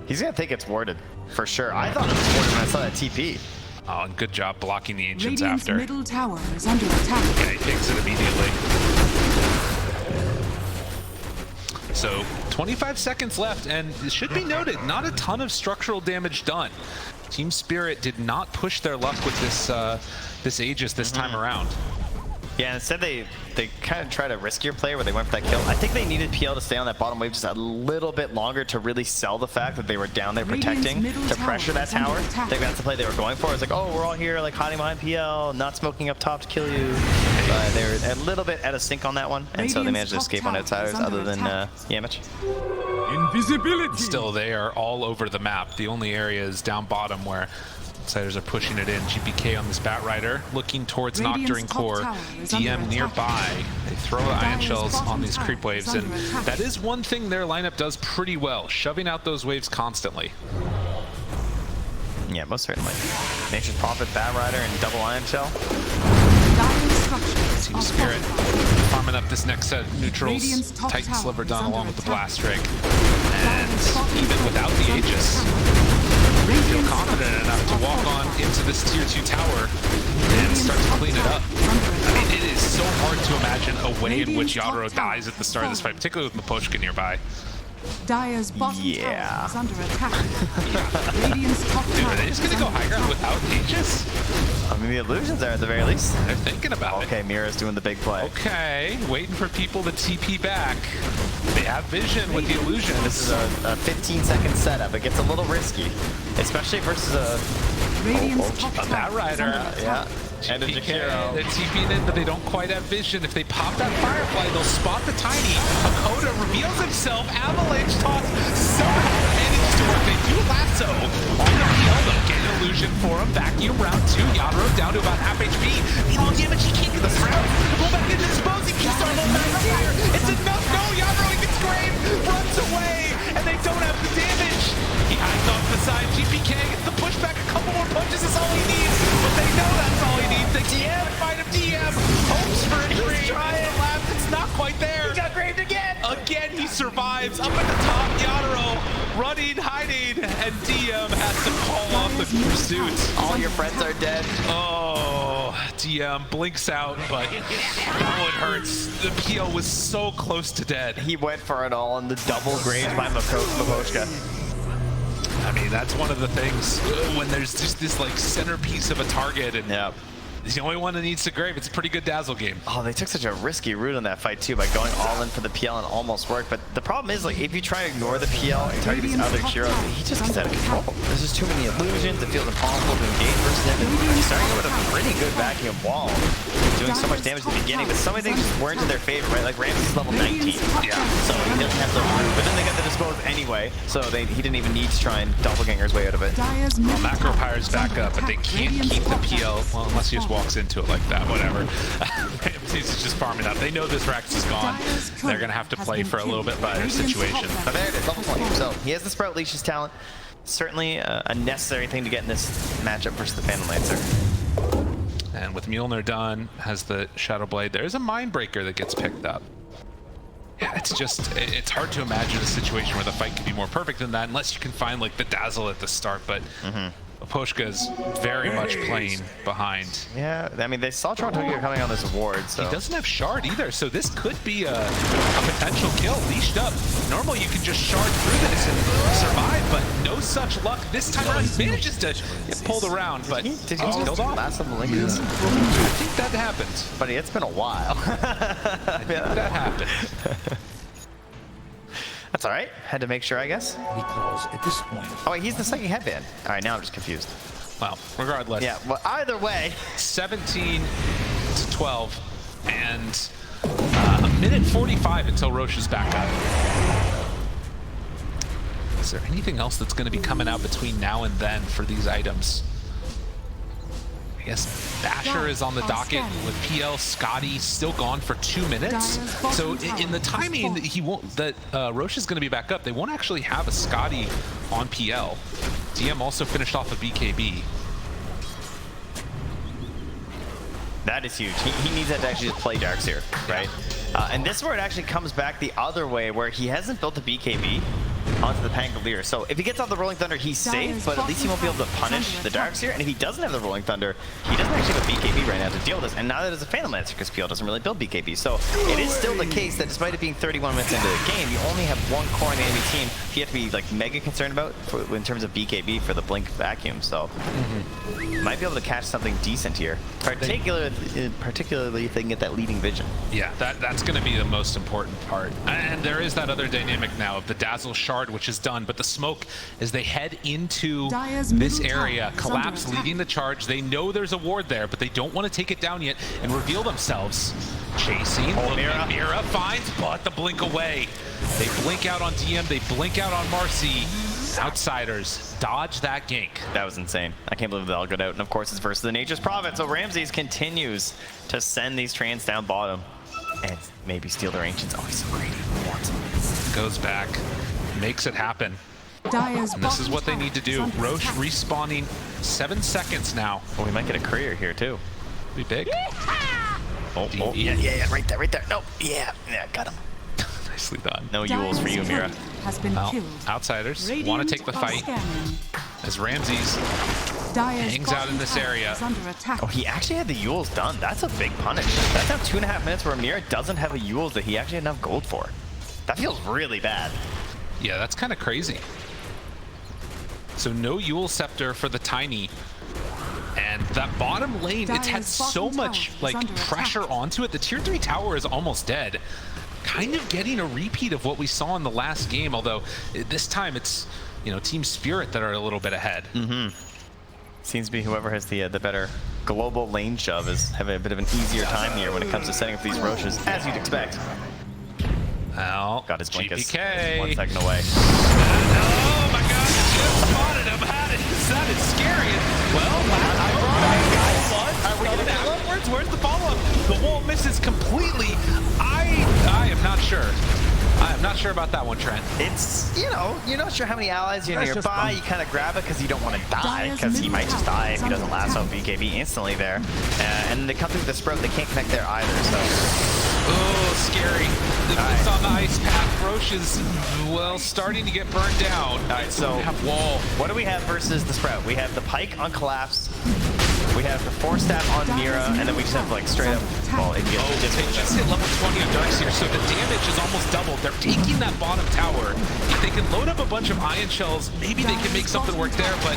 He's gonna think it's warded for sure. I thought it was warded when I saw that TP. Oh, and good job blocking the ancients Radiant's after. middle tower is under attack. Yeah, he takes it immediately. So 25 seconds left, and it should be noted, not a ton of structural damage done. Team Spirit did not push their luck with this this Aegis this time around. Yeah, instead they kind of tried a riskier play where they went for that kill. I think they needed PL to stay on that bottom wave just a little bit longer to really sell the fact that they were down there protecting to pressure that tower. I think that's the play they were going for. It's like, oh, we're all here like hiding behind PL, not smoking up top to kill you. But they were a little bit out of sync on that one, and so they managed to escape on outsiders other than Yamich. Invisibility. Still, they are all over the map. The only area is down bottom where outsiders are pushing it in. GPK on this Bat Rider, looking towards Nocturne Core. DM nearby. They throw the ion shells on these creep waves, and that is one thing their lineup does pretty well, shoving out those waves constantly. Yeah, most certainly. Nature's Prophet, Bat Rider, and double ion shell. Team Spirit farming up this next set of neutrals. Titan Sliver done along with the Blast Drake. And even without the Aegis, they feel confident enough to walk on into this tier 2 tower and start to clean it up. I mean, it is so hard to imagine a way in which Yadro dies at the start of this fight, particularly with Miposhka nearby. Dire's bottom tower is under attack. Radiant's top Dude, tower are they just gonna go high ground without Aegis? I mean, the illusions are at the very least. They're thinking about it. Okay, Mira's doing the big play. Okay, waiting for people to TP back. They have vision with the illusion. This is a 15-second setup. It gets a little risky, especially versus a Bat Rider. Yeah. And a Jakiro. They're TPing in, but they don't quite have vision. If they pop that Firefly, they'll spot the Tiny. Hakoda reveals himself. Avalanche toss somehow manages to work. They do lasso on the PL, though. Get an illusion for him. Vacuum round 2. Yadro down to about half HP. Meanwhile, Yamich, he can't get this round. Go back into disposing. He's starting to back here. It's enough. No, Yadro, he gets screamed. Runs away, and they don't have the damage. He hides off the side. GPK gets the pushback. A couple more punches is all he needs, but they know that's all he needs. They can't fight him. DM hopes for a grave. It's not quite there. He got graved again. Again, he survives. Up at the top, Yadro running, hiding, and DM has to call off the pursuit. All your friends are dead. Oh, DM blinks out, but that one hurts. The PL was so close to dead. He went for it all in the double graves by Miposhka. I mean, that's one of the things when there's just this like centerpiece of a target, and he's the only one that needs to grave. It's a pretty good dazzle game. Oh, they took such a risky route on that fight too by going all in for the PL and almost worked. But the problem is, like, if you try to ignore the PL and target these other heroes, he just gets out of control. There's just too many illusions. It feels impossible to engage versus him. And he's starting with a pretty good vacuum wall, doing so much damage at the beginning. But so many things just weren't in their favor, right? Like Ramsey's level 19, so he doesn't have the root. But then they got the dispose anyway, so he didn't even need to try and doppelganger his way out of it. Well, Macro Pyre's back up, but they can't keep the PL, well, unless he just walks into it like that, whatever. He's just farming up. They know this Rax is gone. They're going to have to play for a little bit better situation. But there it is, level 20. So he has the Sprout Leash's talent. Certainly a necessary thing to get in this matchup versus the Phantom Lancer. And with Mjolnir done, has the Shadow Blade, there's a Mindbreaker that gets picked up. Yeah, it's hard to imagine a situation where the fight could be more perfect than that, unless you can find like the dazzle at the start, but Miposhka is very much playing behind. Yeah, I mean, they saw Toronto coming on this ward, so. He doesn't have Shard either, so this could be a potential kill, leashed up. Normally you can just Shard through this and survive, but no such luck this time around. He manages to get pulled around, but did he killed off? Last of the link? I think that happened. Buddy, it's been a while. I think that happened. That's all right. Had to make sure, I guess. Because at this point. Oh, wait, he's the second headband. All right, now I'm just confused. Well, regardless. Yeah, well, either way. 17 to 12, and a minute 45 until Roche is back up. Is there anything else that's going to be coming out between now and then for these items? I guess Basher is on the docket with PL. Scotty still gone for 2 minutes. So in the timing that Roche is going to be back up, they won't actually have a Scotty on PL. DM also finished off a BKB. That is huge. He needs that to actually just play Darkseer, right? And this is where it actually comes back the other way, where he hasn't built a BKB onto the Pangolier. So if he gets off the Rolling Thunder, he's safe, but at least he won't be able to punish the Darkseer. And if he doesn't have the Rolling Thunder, he doesn't actually have a BKB right now to deal with this. And neither does a Phantom Lancer, because PL doesn't really build BKB. So it is still the case that despite it being 31 minutes into the game, you only have one core in the enemy team you have to be like mega concerned about in terms of BKB for the Blink Vacuum. So might be able to catch something decent here, particularly if they can get that leading vision. Yeah, that's going to be the most important part. And there is that other dynamic now of the Dazzle Shard, which is done, but the smoke as they head into this area, Collapse leading the charge. They know there's a ward there, but they don't want to take it down yet and reveal themselves. Chasing, Mira finds, but the blink away. They blink out on DM, they blink out on Marcy. Outsiders dodge that gank. That was insane. I can't believe they all got out. And of course, it's versus the Nature's Prophet. So Ramses continues to send these Trants down bottom and maybe steal their Ancients. Oh, he's so greedy. He wants them. Goes back, makes it happen. And this is what they need to do. Roche respawning 7 seconds now. Oh, we might get a courier here too. Be big. Oh, yeah, right there. No, yeah, got him. Nicely done. No Yules for you, Mira. Well, outsiders want to take the fight as Ramses hangs out in this area. Oh, he actually had the Yules done. That's a big punish. That's now 2.5 minutes where Mira doesn't have a Yules that he actually had enough gold for. That feels really bad. Yeah, that's kind of crazy. So no Yule Scepter for the Tiny. And that bottom lane, it's had so much like pressure onto it. The tier 3 tower is almost dead. Kind of getting a repeat of what we saw in the last game, although this time it's, you know, Team Spirit that are a little bit ahead. Seems to be whoever has the better global lane shove is having a bit of an easier time here when it comes to setting up these Roches, as you'd expect. Well, got his Blinkus. GPK. 1 second away. Oh my god, he just spotted him. That is scary. Well, where's the follow-up? The wall misses completely. I am not sure. I am not sure about that one, Trent. It's, you know, you're not sure how many allies you're nearby. You kind of grab it because you don't want to die, because he might just die if he doesn't lasso BKB instantly there. And they come through the Sprout, they can't connect there either, so. Oh, scary. It's on the ice path. Roche is, well, starting to get burned down. All right, so we have wall. What do we have versus the Sprout? We have the Pike on Collapse. We have the Force Staff on Mira, and then we just have like straight up, well, it gets they just hit level 20 on Darkseer, so the damage is almost doubled. They're taking that bottom tower. If they can load up a bunch of Ion Shells, maybe they can make something work there, but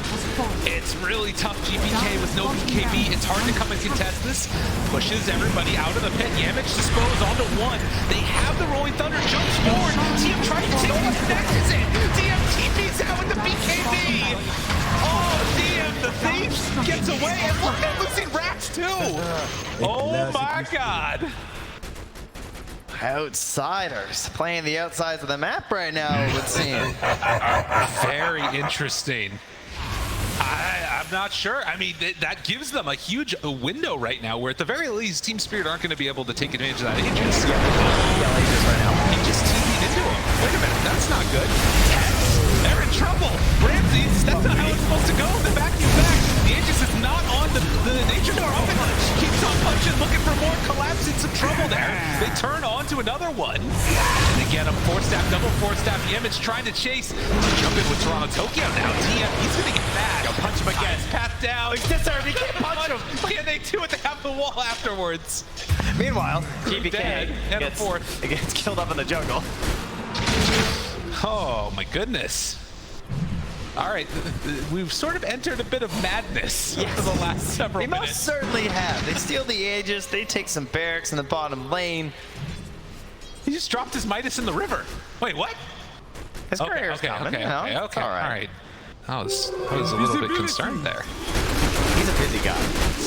it's really tough. GPK with no BKB, it's hard to come and contest this. Pushes everybody out of the pit. Yamich disposed onto one. They have the Rolling Thunder, jumps forward. TM trying to take it, connects it. DM TP's out with the BKB. Oh, DM, the thief gets away, and look, they're losing rats too. Oh my god. Outsiders playing the outsides of the map right now, it would seem. Very interesting. I'm not sure. I mean, that gives them a huge window right now where at the very least Team Spirit aren't going to be able to take advantage of that Aegis. Yeah, Aegis right now. He just TP'd into him. Wait a minute, that's not good. They're in trouble. Ramses, that's not how it's supposed to go. The vacuum back. The Aegis is not on the Nature Door. Keeps on punching, looking for more. Collapse in some trouble there. They turn on to another one. And again, a Force Staff, double Force Staff. Yemich trying to chase. Jump in with Toronto Tokyo now. TM, he's going to get mad. Go punch him again. Path down. He's disarmed. He can't punch him. Can they do it? They have the wall afterwards. Meanwhile, GPK gets killed up in the jungle. Oh my goodness. All right, we've sort of entered a bit of madness for the last several minutes. They most certainly have. They steal the Aegis, they take some barracks in the bottom lane. He just dropped his Midas in the river. Wait, what? His courier's coming. Okay, all right. I was a little bit concerned there. He's a busy guy.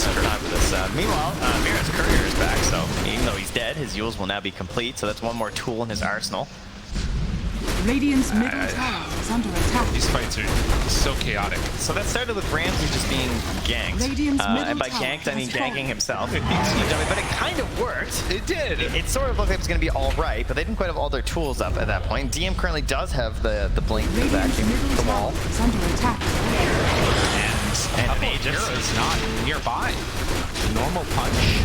Under time for this. Meanwhile, Mira's courier is back, so even though he's dead, his Yules will now be complete, so that's one more tool in his arsenal. Radiant's middle tower is under attack. These fights are so chaotic. So that started with Ramsey just being ganked. Radiant's middle And by tower ganked, I mean has fallen. ganking himself. But it kind of worked. It did. It sort of looked like it was going to be all right, but they didn't quite have all their tools up at that point. DM currently does have the blink, the Radiant's vacuum, middle the wall. tower is under attack. And a couple of Aegis. heroes not nearby. Normal punch.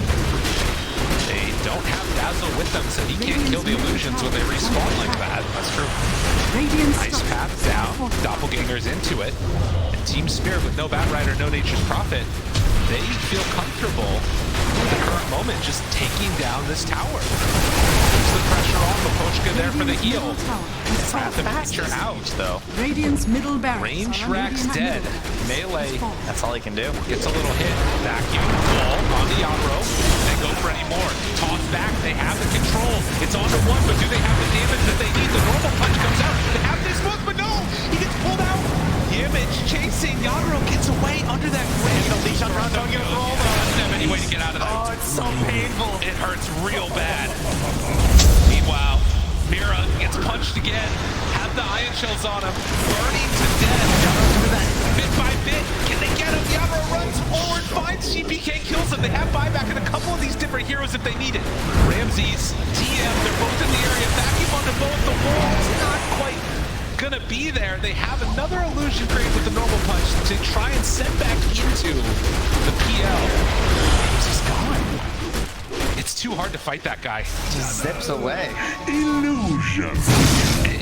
They don't have Dazzle with them, so he can't kill the illusions when they respawn like that. That's true. Radiant Nice path down. Doppelganger's into it. And Team Spirit with no Batrider, no Nature's Prophet, they feel comfortable in the current moment just taking down this tower. Keeps the pressure on. Poshka there for the heal. Wrath of Nature out, though. Radiant's middle barracks Range are under Rack's dead. Melee That's all he can do. gets a little hit. Vacuum wall on the Yadro. They go for any more. Toss back. They have the control. It's on to one, but do they have the damage that they need? The normal punch comes out. They have this book, but no! He gets pulled out. Image chasing. Yadro gets away under that grid. The leash on Ron, don't get a roll, though. Doesn't have any way to get out of that. Oh, it's so painful. It hurts real bad. Meanwhile, Mira gets punched again. Have the iron shells on him. Burning to death. Bit by bit. Can they get him? Yadro runs forward, finds GPK, kills him. They have buyback in a couple of these different heroes if they need it. Ramses, TM, they're both in the area. Vacuum onto both. The wall's not quite gonna be there. They have another illusion create with the normal punch to try and send back into the PL. He's just gone. It's too hard to fight that guy. Just zips away. Illusion.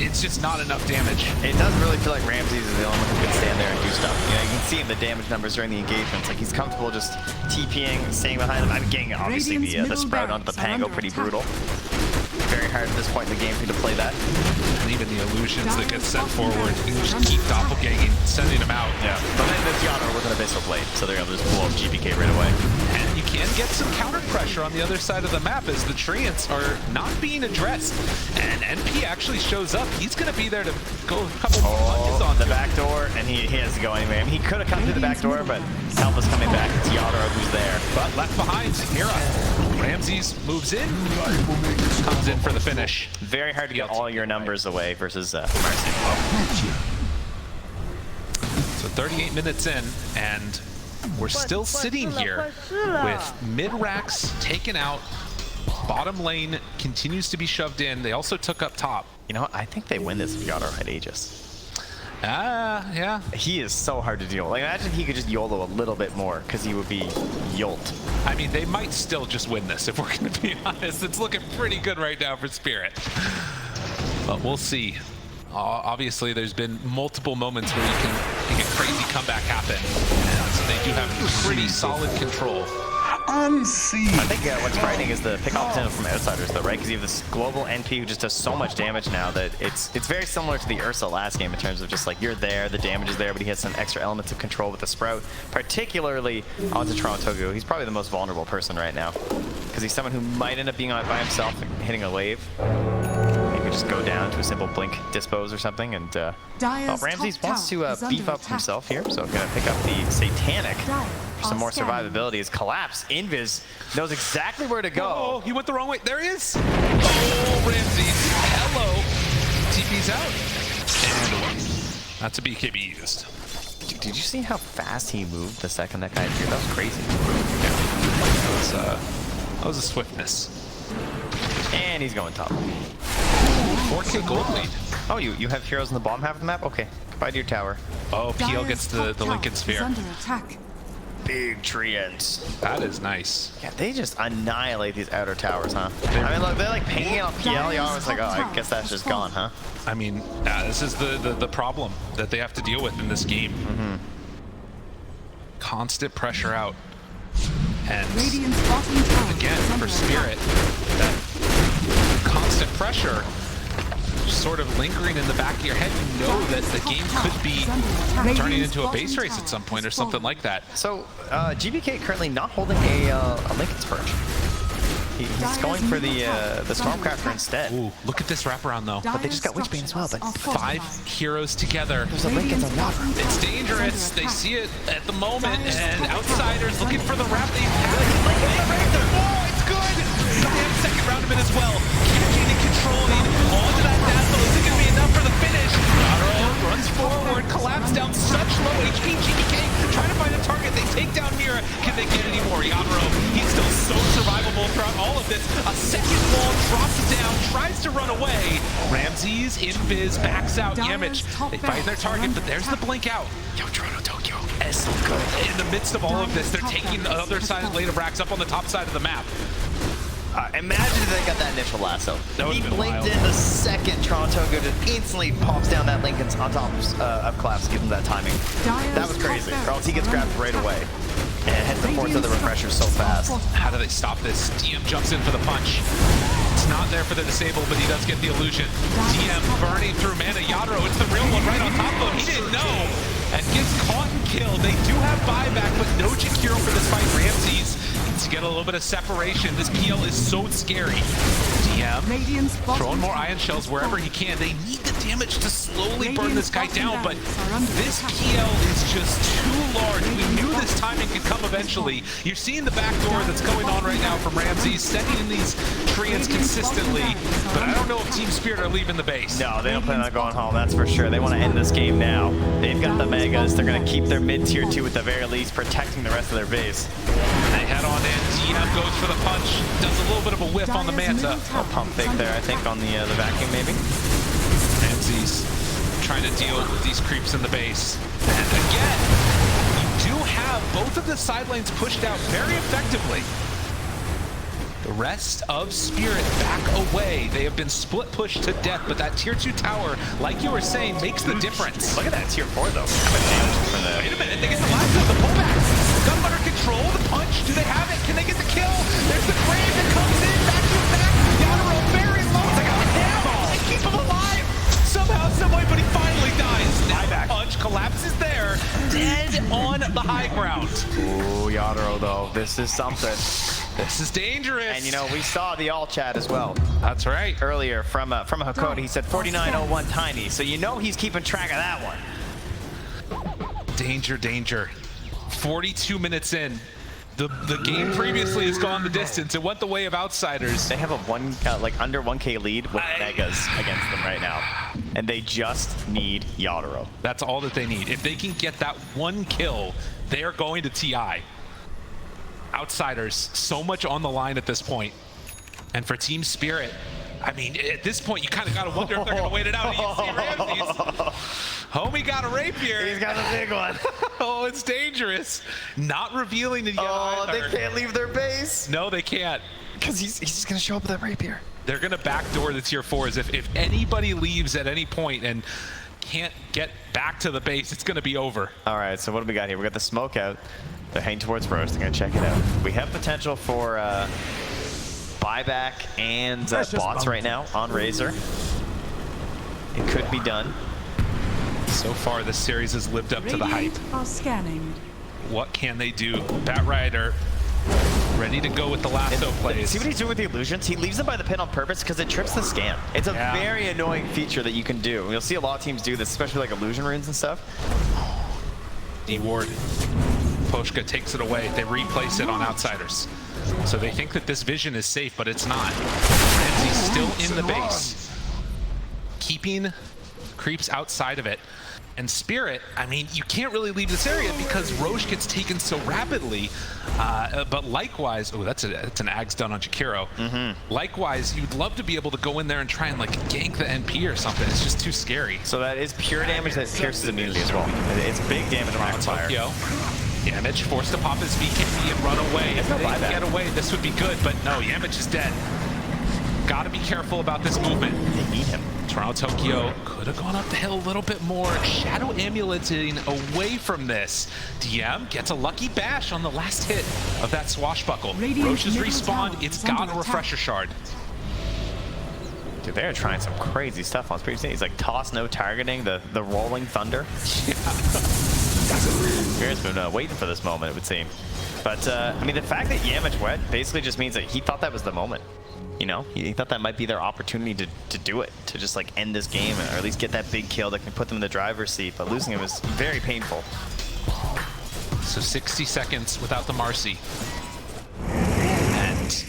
It's just not enough damage. It does really feel like Ramses is the only one who can stand there and do stuff. You know, you can see in the damage numbers during the engagements. Like, he's comfortable just TPing, staying behind him. I'm getting, obviously, the sprout onto the Pango, pretty brutal. Very hard at this point in the game for you to play that. And even the illusions that get sent forward, you can just keep doppelganging, sending them out. Yeah. But then this Yadro with an Abyssal Blade, so they're able to just blow up GPK right away. And you can get some counter pressure on the other side of the map as the Treants are not being addressed. And NP actually shows up. He's going to be there to go a couple more punches on the back door, and he has to go anyway. I mean, he could have come through the back door, but help is coming back. It's Yadro who's there. But left behind, Mira. Ramses moves in, comes in for the finish. Very hard to get all your numbers away versus Marcy. So 38 minutes in, and we're still sitting here with mid-racks taken out. Bottom lane continues to be shoved in. They also took up top. You know what? I think they win this if Yadro had Aegis. Yeah. He is so hard to deal with. Like, imagine he could just YOLO a little bit more, because he would be yolt. I mean, they might still just win this, if we're going to be honest. It's looking pretty good right now for Spirit. But we'll see. Obviously, there's been multiple moments where you can make a crazy comeback happen. And they do have pretty solid control. Unseen. I think what's frightening is the pick opportunity from outsiders, though, right? Because you have this global NP who just does so much damage now that it's very similar to the Ursa last game in terms of just like you're there, the damage is there, but he has some extra elements of control with the Sprout, particularly onto Torontogu. He's probably the most vulnerable person right now because he's someone who might end up being on it by himself and hitting a wave. Maybe just go down to a simple blink dispose or something. And Ramses wants to beef up himself here, so gonna pick up the Satanic. For some more survivability is collapse. Invis knows exactly where to go. Oh, he went the wrong way. There he is. Oh, Ramses. Hello. TP's out. And away. That's a BKB used. Did you see how fast he moved the second that guy appeared? That was crazy. Yeah. That was a swiftness. And he's going top. 4K gold lead. Oh, you have heroes in the bottom half of the map? Okay. Goodbye to your tower. Oh, PL gets the Lincoln Is Sphere. under attack. Big treants. That is nice. Yeah, they just annihilate these outer towers, huh? I mean, look, they're like pinging on PL. You're always like, oh, I guess that's just gone, huh? I mean, this is the problem that they have to deal with in this game. Constant pressure out. And Radiant's bottom tower again, is under for Spirit, that constant pressure sort of lingering in the back of your head. You know that the game could be turning into a base race at some point or something like that. So, GBK currently not holding a Lincoln's Perch. He's going for the Stormcrafter instead. Ooh, look at this wraparound though. But they just got Witchbane as well. But 5 heroes together. there's a Lincoln's on water. It's dangerous. They see it at the moment, and outsiders looking for the wrap. They have it. Oh, it's good. Sam second round him in as well. Catching and controlling onto that dazzle. Is it going to be enough for the finish? Yadro plays invis, backs out Yamich. They find their target, but there's the blink out. Yo, Toronto Tokyo is so good. In the midst of all of this, they're taking the other side later Brax up on the top side of the map. Imagine if they got that initial lasso. He blinked wild. in the second. Toronto Tokyo just instantly pops down that Lincoln's on top of Collapse, give him that timing. That was crazy. Or else he gets grabbed right away. And hits the force of the refresher so fast. How do they stop this? DM jumps in for the punch. It's not there for the disable, but he does get the illusion. DM burning through mana. Yadro, it's the real one right on top of him. He didn't know. And gets caught and killed. They do have buyback, but no Jakiro for this fight. Ramses needs to get a little bit of separation. This PL is so scary. DM throwing more ion shells wherever he can. They need the damage to slowly burn this guy down, but this PL is just too large. We knew this timing could come eventually. You're seeing the back door that's going on right now from Ramses, sending in these treants consistently, but I don't know if Team Spirit are leaving the base. No, they don't plan on going home, that's for sure. They want to end this game now. They've got the Megas. They're going to keep their mid-tier 2 at the very least, protecting the rest of their base. They head on in. DM goes for the punch. Does a little bit of a whiff on the Manta. A pump fake there, I think, on the vacuum maybe. Ramses trying to deal with these creeps in the base. And again, you do have both of the side lanes pushed out very effectively. The rest of Spirit back away. They have been split pushed to death, but that tier 2 tower, like you were saying, makes the difference. Look at that tier 4 though. Wait a minute, they get the last of the pullback. Gun under control, the punch, do they have it? Can they get the kill? There's the grave that comes in, back to back. Yadro very low, they got the ammo. They keep him alive. Somehow, someway, but he finally dies. Now punch collapses there, dead on the high ground. Ooh, Yadro though, this is something. This is dangerous. And you know, we saw the all chat as well. That's right. Earlier from Hakoda, he said 4901 Tiny, so you know he's keeping track of that one. Danger, danger. 42 minutes in. The game previously has gone the distance. It went the way of outsiders. They have a like under 1K lead with Megas against them right now. And they just need Yadro. That's all that they need. If they can get that one kill, they are going to TI. Outsiders, so much on the line at this point. And for Team Spirit, I mean, at this point, you kind of got to wonder if they're going to wait it out. You see Ramses. Homie got a rapier. He's got a big one. Oh, it's dangerous. Not revealing it yet either. They can't leave their base. No, they can't. Because he's just going to show up with that rapier. They're going to backdoor the tier 4s. If anybody leaves at any point and can't get back to the base, it's going to be over. All right, so what do we got here? We got the smoke out. They're heading towards Roast. They're going to check it out. We have potential for buyback and bots right now on Razor. It could be done. So far, this series has lived up to the hype. Are scanning. What can they do? Bat Rider ready to go with the lasso plays. See what he's doing with the illusions? He leaves them by the pin on purpose because it trips the scan. It's a very annoying feature that you can do. You'll see a lot of teams do this, especially like illusion runes and stuff. D-Ward. Poshka takes it away. They replace it on outsiders. So they think that this vision is safe, but it's not. And he's still in the base. Keeping creeps outside of it. And Spirit, I mean, you can't really leave this area because Roche gets taken so rapidly. But likewise, oh, that's an Ags done on Jakiro. Likewise, you'd love to be able to go in there and try and like gank the NP or something. It's just too scary. So that is pure damage that pierces immunity as well. It's big damage on fire. Yamich forced to pop his BKB and run away. If they can get away, this would be good, but no, Yamich is dead. Gotta be careful about this movement. They need him. Toronto Tokyo could have gone up the hill a little bit more. Shadow amuleting away from this. DM gets a lucky bash on the last hit of that swashbuckle. Roche's respawned. It's got a refresher shard. Dude, they're trying some crazy stuff on Spirit. He's like toss no targeting, the rolling thunder. Spirit's been waiting for this moment, it would seem. But I mean, the fact that Yamich wet basically just means that he thought that was the moment. You know, he thought that might be their opportunity to do it, to just like end this game, or at least get that big kill that can put them in the driver's seat. But losing him was very painful. So 60 seconds without the Marcy. And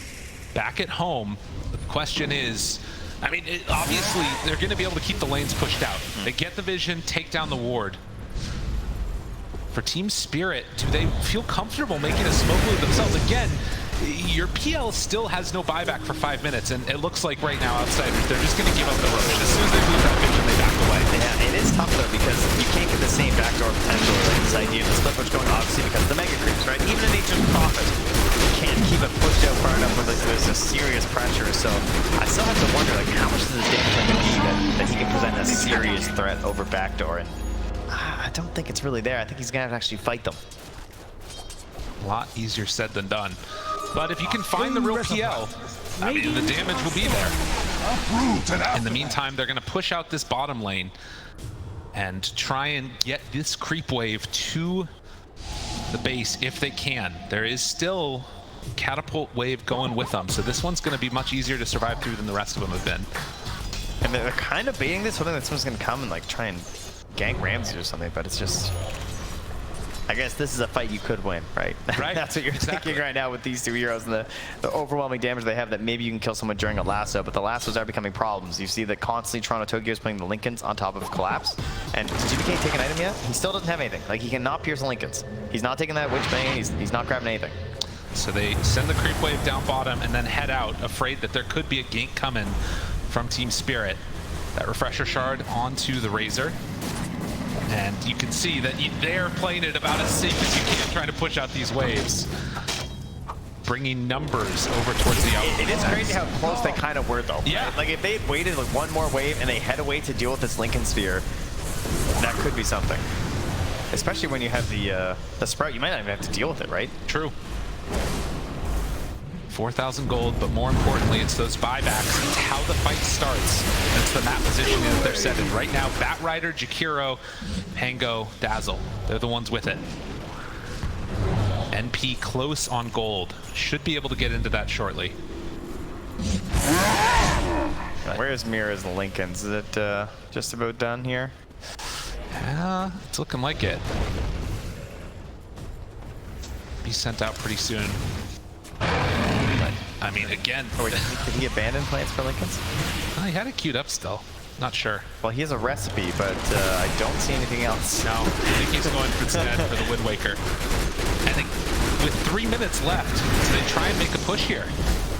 back at home, the question is, I mean, obviously they're going to be able to keep the lanes pushed out. They get the vision, take down the ward. For Team Spirit, do they feel comfortable making a smoke move themselves? Again, your PL still has no buyback for 5 minutes, and it looks like right now Outsiders, they're just going to give up the Roche. As soon as they lose that vision, they back away. Yeah, it is tough though, because you can't get the same backdoor potential like this idea of the split push going, obviously because of the mega creeps, right? Even in Nature's Prophet, you can't keep it pushed out far enough where there's a serious pressure. So I still have to wonder, like, how much does this damage going to be that he can present a serious threat over backdoor? And I don't think it's really there. I think he's going to have to actually fight them. A lot easier said than done. But if you can find the real PL, I mean, the damage will be there. In the meantime, they're going to push out this bottom lane and try and get this creep wave to the base if they can. There is still catapult wave going with them, so this one's going to be much easier to survive through than the rest of them have been. And they're kind of baiting this, hoping that someone's going to come and like try and gank Ramsey or something, but it's just... I guess this is a fight you could win, right? Right. That's what you're thinking right now with these two heroes and the overwhelming damage they have, that maybe you can kill someone during a lasso, but the lassos are becoming problems. You see that constantly Toronto Tokyo is putting the Lincolns on top of Collapse, and did GBK take an item yet? He still doesn't have anything. Like, he cannot pierce Lincolns. He's not taking that Witch Bang, he's not grabbing anything. So they send the creep wave down bottom and then head out, afraid that there could be a gank coming from Team Spirit. That refresher shard onto the Razor. And you can see that they're playing it about as safe as you can, trying to push out these waves. Bringing numbers over towards the outlet. It is crazy how close they kind of were, though. Yeah. Right? Like, if they waited like one more wave and they head away to deal with this Lincoln Sphere, that could be something. Especially when you have the Sprout, you might not even have to deal with it, right? True. 4,000 gold, but more importantly, it's those buybacks. It's how the fight starts. And it's the map positioning that they're set in. Right now, Batrider, Jakiro, Pango, Dazzle. They're the ones with it. NP close on gold. Should be able to get into that shortly. Where's Mira's Lincolns? Is it just about done here? It's looking like it. Be sent out pretty soon. But, I mean, again... Oh, wait, did he abandon plans for Lincolns? Oh, he had it queued up still. Not sure. Well, he has a recipe, but I don't see anything else. No, I think he's going instead for the Wind Waker. I think with 3 minutes left, they try and make a push here.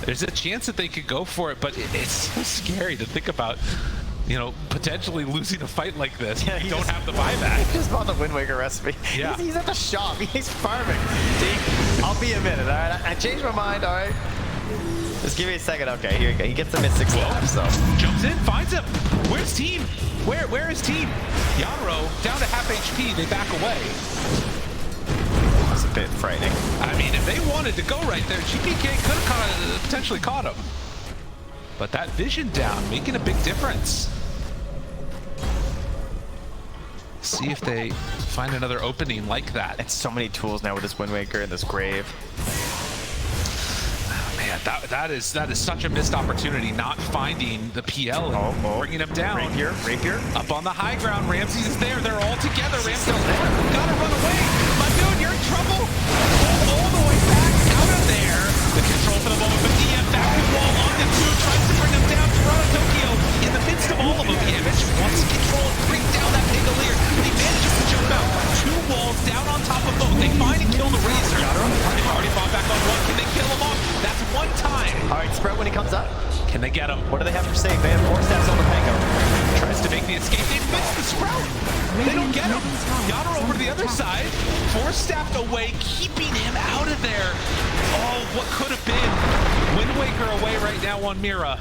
There's a chance that they could go for it, but it's so scary to think about, you know, potentially losing a fight like this. Yeah, you don't have the buyback. He just bought the Wind Waker recipe. Yeah. He's at the shop. He's farming. See, I'll be a minute, all right? I changed my mind, all right? Just give me a second. Okay, here you go. He gets the mid-6 left, so. Jumps in, finds him. Where's team? Where is team? Yaro down to half HP. They back away. That's a bit frightening. I mean, if they wanted to go right there, GPK could have potentially caught him. But that vision down, making a big difference. See if they find another opening like that. And so many tools now with this Wind Waker and this Grave. Man, that is such a missed opportunity, not finding the PL and bringing him down. Rapier. Up on the high ground, Ramsey is there. They're all together. Ramsey's there. Gotta run away. My dude, you're in trouble. All the way back out of there. The control for the moment, but DM back to wall on the two, tries to bring him down. Toronto Tokyo in the midst of all of them. Damage wants to control and bring down that Pgl. He manages to jump out. 2 walls down on top of both. They find and kill the Razor. They've already fought back on one. Can they kill him off? That's 1 time. All right, Sprout when he comes up. Can they get him? What do they have for safe? They have 4 steps on the Pango. Tries to make the escape. They miss the Sprout. They don't get him. Yadro over to the other side. 4-stepped away, keeping him out of there. Oh, what could have been. Wind Waker away right now on Mira.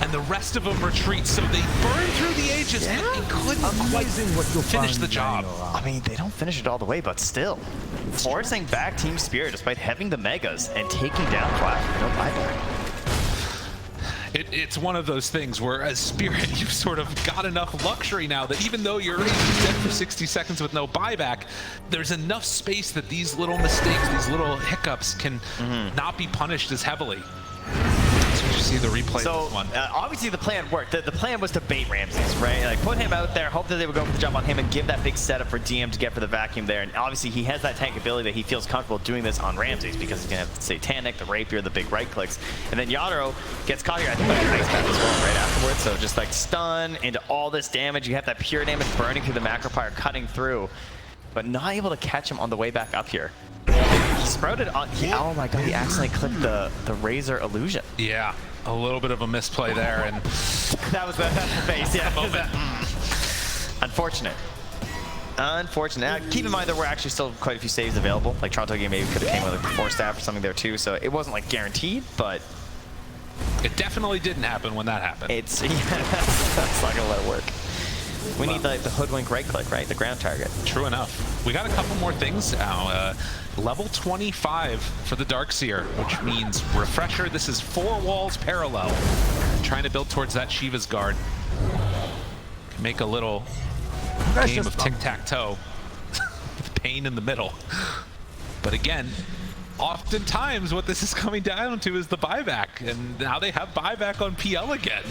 And the rest of them retreat, so they burn through the Aegis, and they couldn't quite finish the job. I mean, they don't finish it all the way, but still. Forcing back Team Spirit despite having the Megas and taking down Clash with no buyback. It's one of those things where as Spirit, you've sort of got enough luxury now that even though you're dead for 60 seconds with no buyback, there's enough space that these little mistakes, these little hiccups can not be punished as heavily. So you see the replay so, of this one. Obviously the plan worked. The plan was to bait Ramses, right? Like put him out there, hope that they would go for the jump on him and give that big setup for DM to get for the vacuum there. And obviously he has that tank ability that he feels comfortable doing this on Ramses because he's gonna have the Satanic, the Rapier, the big right clicks. And then Yadro gets caught here, I think, by a nice map as well right afterwards. So just like stun into all this damage. You have that pure damage burning through the Macropyre, cutting through, but not able to catch him on the way back up here. Sprouted on. Oh my god, he accidentally clicked the Razor illusion. Yeah, a little bit of a misplay there, and that's the face. Yeah. Unfortunate. Unfortunate. Now, keep in mind there were actually still quite a few saves available. Like Toronto game maybe could have came with a 4-staff or something there too, so it wasn't like guaranteed, but it definitely didn't happen when that happened. It's that's not gonna let it work. We need the hoodwink right click, right? The ground target. True enough. We got a couple more things now. Level 25 for the Darkseer, which means refresher. This is 4 walls parallel. Trying to build towards that Shiva's guard. Make a little game of tic-tac-toe with pain in the middle. But again, oftentimes what this is coming down to is the buyback, and now they have buyback on PL again.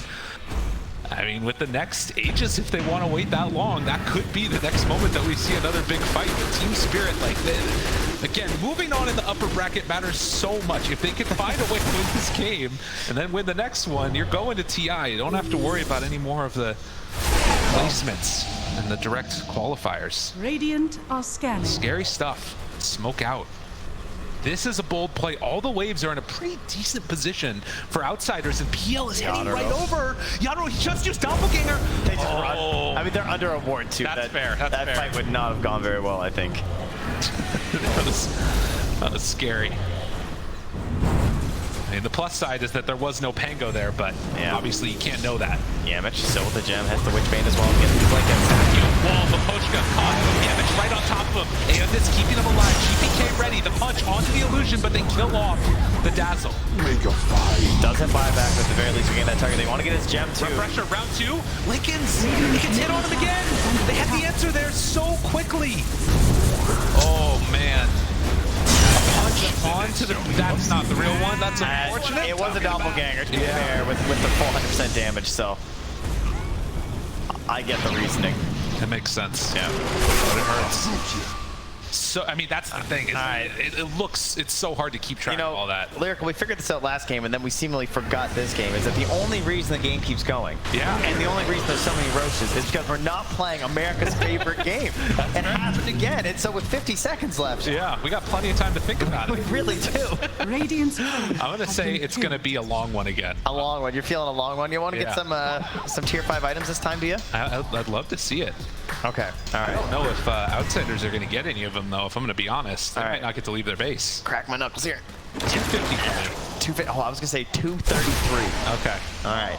I mean, with the next Aegis, if they want to wait that long, that could be the next moment that we see another big fight. The team spirit, like this. Again, moving on in the upper bracket matters so much. If they can find a way to win this game and then win the next one, you're going to TI. You don't have to worry about any more of the placements and the direct qualifiers. Radiant are scanning. Scary stuff. Smoke out. This is a bold play. All the waves are in a pretty decent position for Outsiders, and PL is heading right over. Yadro, he just used Doppelganger. They just run. I mean, they're under a ward too. That's fair. That's that fair. fight would not have gone very well, I think. that was scary. I mean, the plus side is that there was no Pango there, but obviously you can't know that. Yamich still with the gem, has the Witchbane as well. Gets the blink Wall, Mapochka caught Yamich right on top of him. Aeondis keeping him alive. GPK ready. The punch onto the illusion, but they kill off the Dazzle. Does have buyback, but at the very least we get that target. They want to get his gem too. Refresher, round 2. Lickens hit on him again. They had the answer there so quickly. Oh, man. Onto the, that's not the real one. That's unfortunate. It was a doppelganger, to be fair, with the full 100% damage, so I get the reasoning. That makes sense. Yeah. But it hurts. So, I mean, that's the thing. It's so hard to keep track of all that. Lyrical, we figured this out last game, and then we seemingly forgot this game, is that the only reason the game keeps going, and the only reason there's so many roaches, is because we're not playing America's favorite game. It happened again, and so with 50 seconds left. Yeah, we got plenty of time to think about it. We really do. Radiant's I'm going to say it's going to be a long one again. A long one. You're feeling a long one? You want to get some tier 5 items this time, do you? I'd love to see it. Okay. All right. I don't know if Outsiders are going to get any of them, though, if I'm going to be honest. They might not get to leave their base. Crack my knuckles here. 250 for me. 250. Oh, I was going to say 233. Okay. All right.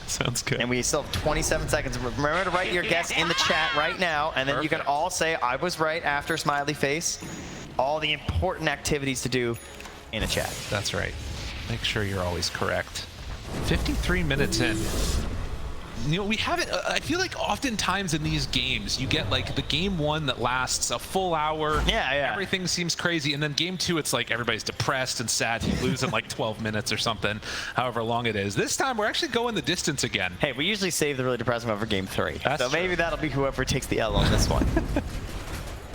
Sounds good. And we still have 27 seconds. Remember to write your guess in the chat right now, and then you can all say, I was right after smiley face. All the important activities to do in a chat. That's right. Make sure you're always correct. 53 minutes in. You know, we haven't, I feel like oftentimes in these games, you get like the game 1 that lasts a full hour. Yeah. Everything seems crazy. And then game 2, it's like everybody's depressed and sad. You lose in like 12 minutes or something, however long it is. This time, we're actually going the distance again. Hey, we usually save the really depressing one for game 3. That's so maybe that'll be whoever takes the L on this one.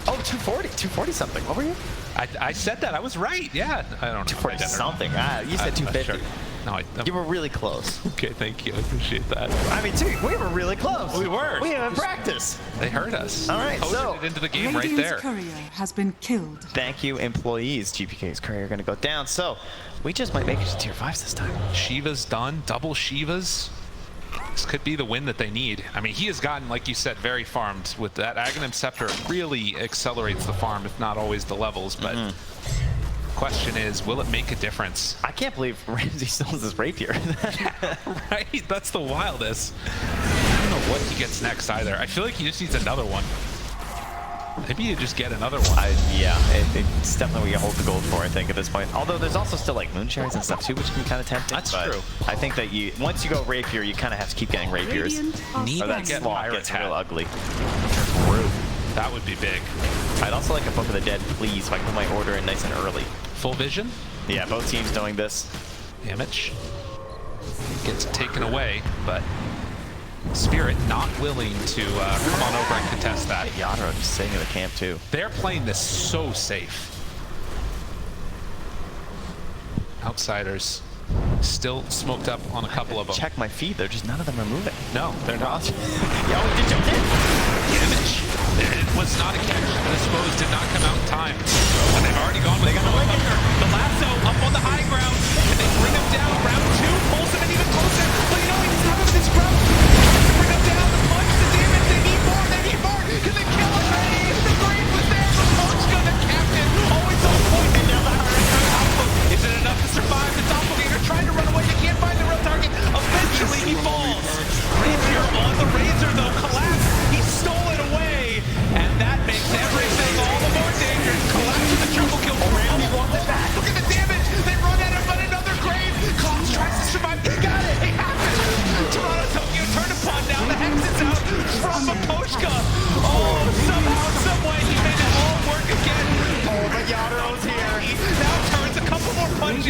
Oh, 240 something. What were you? I said that. I was right. Yeah. I don't know. 240 something. You said 250. Sure. No, you were really close. Okay, thank you. I appreciate that. I mean, too, we were really close. We were. We haven't practiced. They hurt us. All right, so it into the game Radiant's right there. courier has been killed. Thank you, employees. GPK's courier going to go down. So we just might make it to tier 5s this time. Shiva's done. Double Shivas. This could be the win that they need. I mean, he has gotten, like you said, very farmed. With that Aghanim Scepter, really accelerates the farm, if not always the levels. But question is, will it make a difference? I can't believe Ramsey still has his rapier. Right? That's the wildest. I don't know what he gets next either. I feel like he just needs another one. Maybe you just get another one. It's definitely what you hold the gold for, I think, at this point. Although there's also still like moonshares and stuff too, which can be kind of tempting. That's true. I think that once you go rapier, you kind of have to keep getting rapiers. Need or that to get slot Pirate gets Hat. real ugly. That would be big. I'd also like a Book of the Dead, please, so I can put my order in nice and early. Full vision? Yeah, both teams doing this. Damage. Gets taken away, but Spirit not willing to come on over and contest that. Yadro just sitting in the camp too. They're playing this so safe. Outsiders still smoked up on a couple of them. Check my feed, they're just none of them are moving. No, they're not. Yo, did you hit? Damage. It was not a catch. The Dispose did not come out in time. And they've already gone with the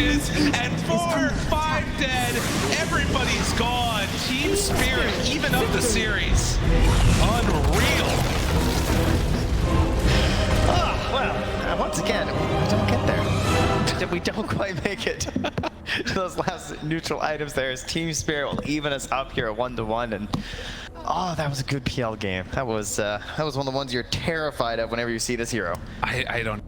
pushes, and 4, 5 dead. Everybody's gone. Team Spirit even up the series. Unreal. Well, once again, we don't get there. We don't quite make it to those last neutral items there, as Team Spirit will even us up here at 1-1, and oh, that was a good PL game. That was one of the ones you're terrified of whenever you see this hero. I don't